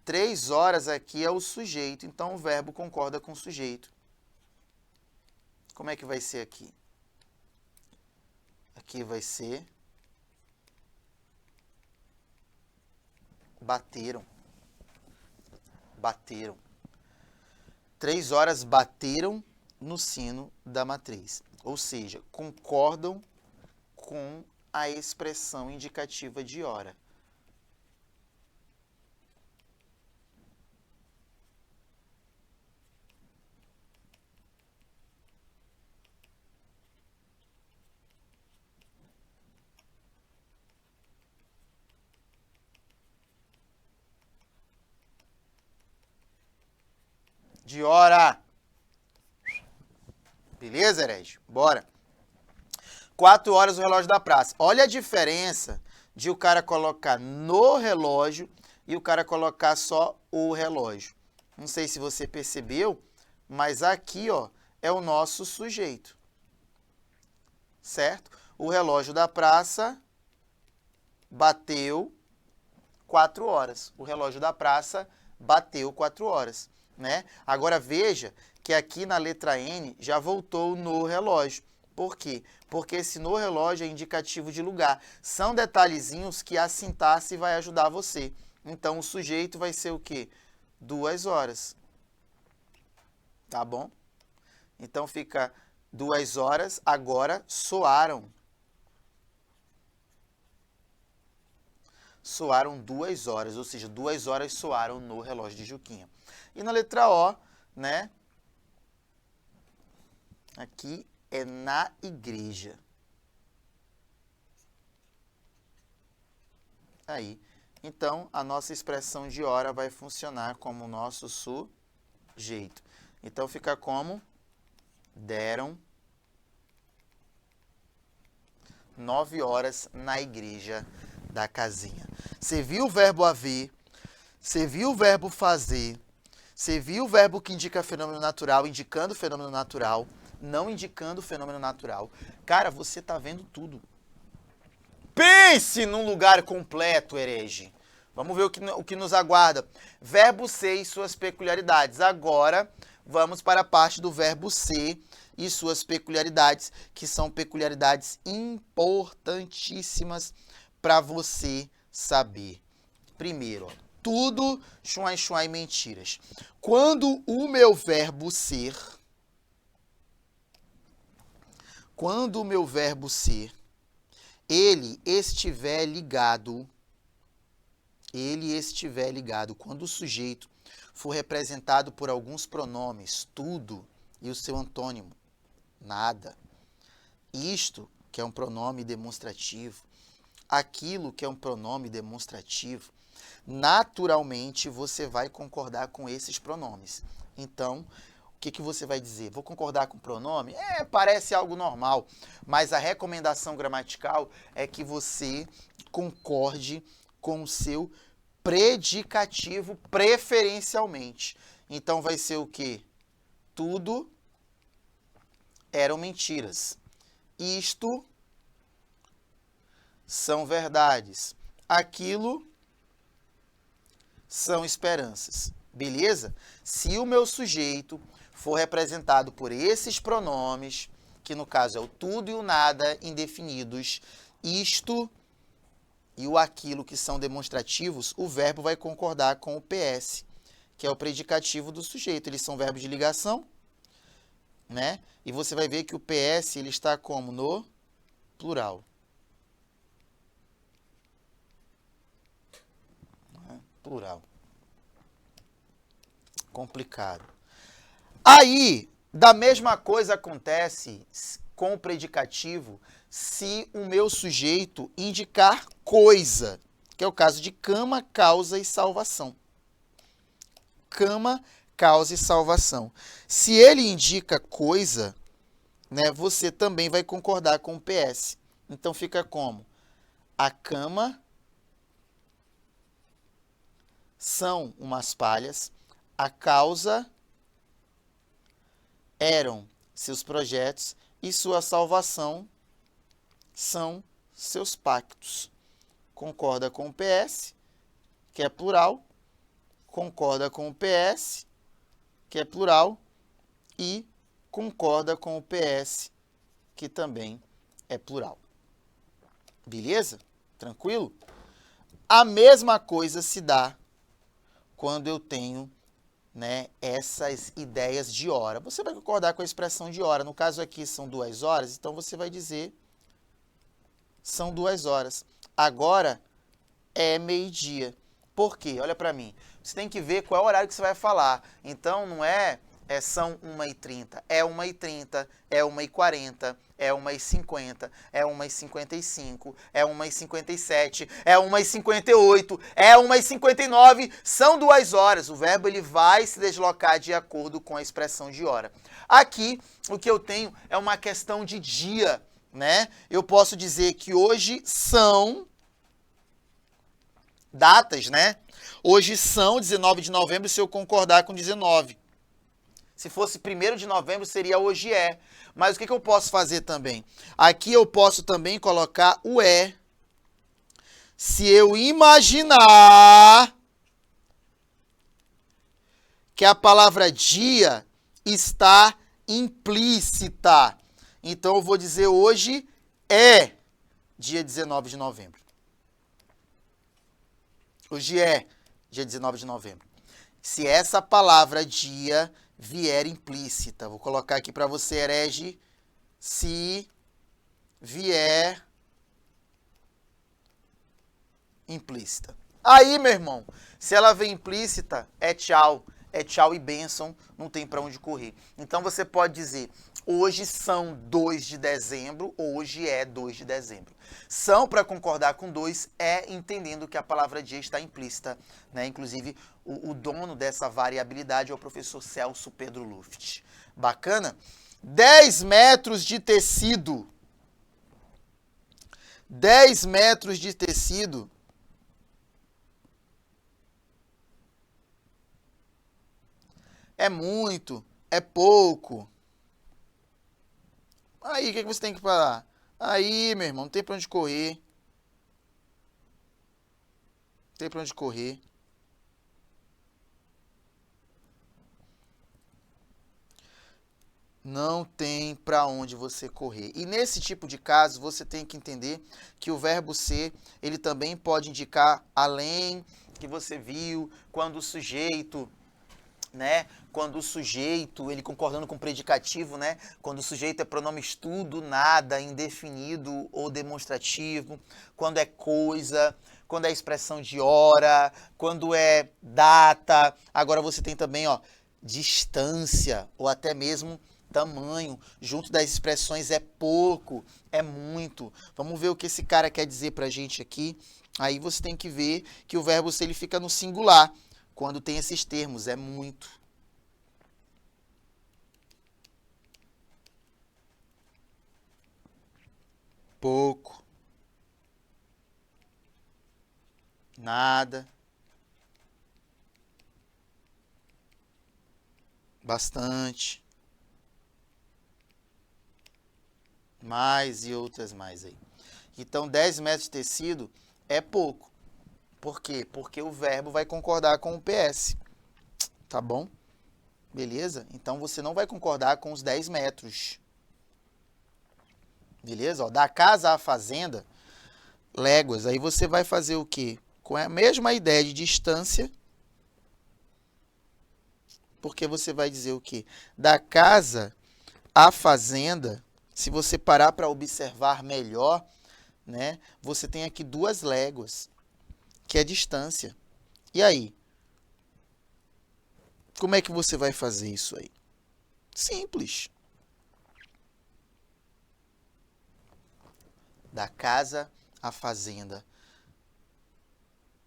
3 horas aqui é o sujeito, então o verbo concorda com o sujeito. Como é que vai ser aqui? Aqui vai ser bateram. Bateram. 3 horas bateram no sino da matriz. Ou seja, concordam com a expressão indicativa de hora. De hora. Beleza, Herege? Bora. 4 horas o relógio da praça. Olha a diferença de o cara colocar no relógio e o cara colocar só o relógio. Não sei se você percebeu, mas aqui, ó, é o nosso sujeito. Certo? O relógio da praça bateu 4 horas. O relógio da praça bateu 4 horas. Né? Agora veja que aqui na letra N já voltou no relógio. Por quê? Porque esse no relógio é indicativo de lugar. São detalhezinhos que a sintaxe vai ajudar você. Então o sujeito vai ser o quê? 2 horas. Tá bom? Então fica 2 horas, agora soaram. Soaram 2 horas, ou seja, 2 horas soaram no relógio de Juquinha. E na letra O, né? Aqui é na igreja. Aí. Então, a nossa expressão de hora vai funcionar como o nosso sujeito. Então, fica como? Deram 9 horas na igreja da casinha. Você viu o verbo haver, você viu o verbo fazer, você viu o verbo que indica fenômeno natural, indicando fenômeno natural, não indicando fenômeno natural. Cara, você tá vendo tudo. Pense num lugar completo, herege. Vamos ver o que nos aguarda. Verbo ser e suas peculiaridades. Agora, vamos para a parte do verbo ser e suas peculiaridades, que são peculiaridades importantíssimas para você saber. Primeiro, ó, tudo chuai chuai mentiras. Quando o meu verbo ser, ele estiver ligado, quando o sujeito for representado por alguns pronomes, tudo e o seu antônimo, nada. Isto, que é um pronome demonstrativo, aquilo que é um pronome demonstrativo, naturalmente você vai concordar com esses pronomes. Então, o que você vai dizer? Vou concordar com o pronome? Parece algo normal, mas a recomendação gramatical é que você concorde com o seu predicativo preferencialmente. Então, vai ser o quê? Tudo eram mentiras. Isto são verdades. Aquilo são esperanças. Beleza? Se o meu sujeito for representado por esses pronomes, que no caso é o tudo e o nada indefinidos, isto e o aquilo que são demonstrativos, o verbo vai concordar com o PS, que é o predicativo do sujeito. Eles são verbos de ligação, né? E você vai ver que o PS ele está como? No plural. Plural. Complicado. Aí, da mesma coisa acontece com o predicativo se o meu sujeito indicar coisa, que é o caso de cama, causa e salvação. Cama, causa e salvação. Se ele indica coisa, né, você também vai concordar com o PS. Então fica como? A cama são umas palhas, a causa eram seus projetos e sua salvação são seus pactos. Concorda com o PS, que é plural, concorda com o PS, que é plural, e concorda com o PS, que também é plural. Beleza? Tranquilo? A mesma coisa se dá quando eu tenho, né, essas ideias de hora. Você vai concordar com a expressão de hora. No caso aqui são 2 horas, então você vai dizer são 2 horas. Agora é meio-dia. Por quê? Olha para mim. Você tem que ver qual é o horário que você vai falar. Então não são 1h30, é 1h30, é 1h40, é 1h50, é 1h55, é 1h57, é 1h58, é 1h59, são 2 horas. O verbo ele vai se deslocar de acordo com a expressão de hora. Aqui, o que eu tenho é uma questão de dia, né? Eu posso dizer que hoje são datas, né? Hoje são 19 de novembro, se eu concordar com 19. Se fosse 1º de novembro, seria hoje é. Mas o que eu posso fazer também? Aqui eu posso também colocar o é. Se eu imaginar que a palavra dia está implícita. Então eu vou dizer hoje é dia 19 de novembro. Hoje é dia 19 de novembro. Se essa palavra dia vier implícita, vou colocar aqui para você, herege, se vier implícita. Aí, meu irmão, se ela vem implícita, é tchau e bênção, não tem para onde correr. Então você pode dizer, hoje são 2 de dezembro, hoje é 2 de dezembro. São para concordar com 2 é entendendo que a palavra dia está implícita, né? Inclusive, o dono dessa variabilidade é o professor Celso Pedro Luft. Bacana? 10 metros de tecido. 10 metros de tecido. É muito, é pouco. Aí, o que você tem que falar? Aí, meu irmão, não tem pra onde correr. Não tem pra onde correr. Não tem para onde você correr. E nesse tipo de caso, você tem que entender que o verbo ser, ele também pode indicar além que você viu, quando o sujeito, né? Quando o sujeito, ele concordando com o predicativo, né? Quando o sujeito é pronome estudo, nada, indefinido ou demonstrativo, quando é coisa, quando é expressão de hora, quando é data. Agora você tem também, ó, distância ou até mesmo tamanho, junto das expressões é pouco, é muito. Vamos ver o que esse cara quer dizer pra gente aqui. Aí você tem que ver que o verbo ser ele fica no singular, quando tem esses termos, é muito. Pouco. Nada. Bastante. Mais e outras mais aí. Então, 10 metros de tecido é pouco. Por quê? Porque o verbo vai concordar com o PS. Tá bom? Beleza? Então, você não vai concordar com os 10 metros. Beleza? Ó, da casa à fazenda, léguas. Aí você vai fazer o quê? Com a mesma ideia de distância. Porque você vai dizer o quê? Da casa à fazenda, se você parar para observar melhor, né, você tem aqui 2 léguas, que é a distância. E aí? Como é que você vai fazer isso aí? Simples. Da casa à fazenda.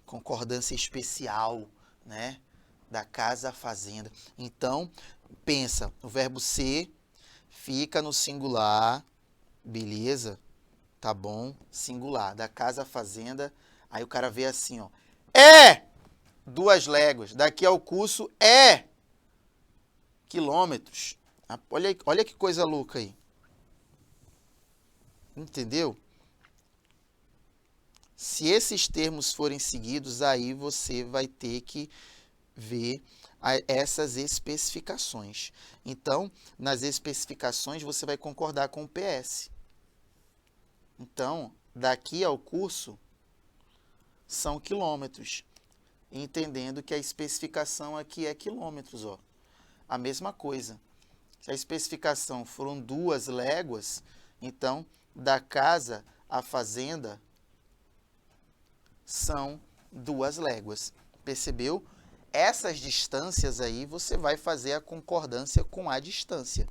Concordância especial, né? Da casa à fazenda. Então, pensa, o verbo ser fica no singular, beleza? Tá bom? Singular. Da casa à fazenda. Aí o cara vê assim, ó. É 2 léguas. Daqui ao curso é quilômetros. Olha que coisa louca aí. Entendeu? Se esses termos forem seguidos, aí você vai ter que ver essas especificações. Então, nas especificações, você vai concordar com o PS. Então, daqui ao curso, são quilômetros. Entendendo que a especificação aqui é quilômetros, ó. A mesma coisa. Se a especificação foram 2 léguas, então, da casa à fazenda, são 2 léguas. Percebeu? Essas distâncias aí, você vai fazer a concordância com a distância.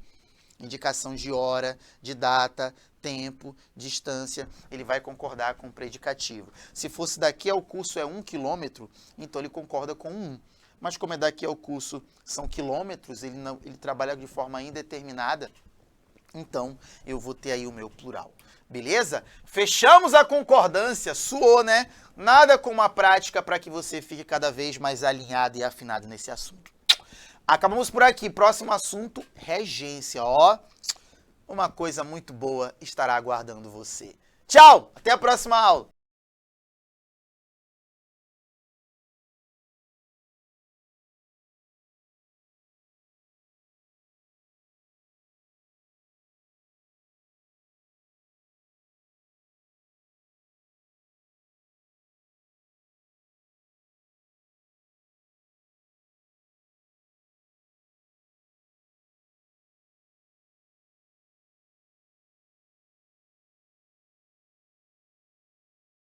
Indicação de hora, de data, tempo, distância, ele vai concordar com o predicativo. Se fosse daqui ao curso é 1 quilômetro, então ele concorda com 1. Mas como é daqui ao curso são quilômetros, ele trabalha de forma indeterminada, então eu vou ter aí o meu plural. Beleza? Fechamos a concordância, suou, né? Nada como a prática para que você fique cada vez mais alinhado e afinado nesse assunto. Acabamos por aqui. Próximo assunto, regência. Ó, uma coisa muito boa estará aguardando você. Tchau! Até a próxima aula!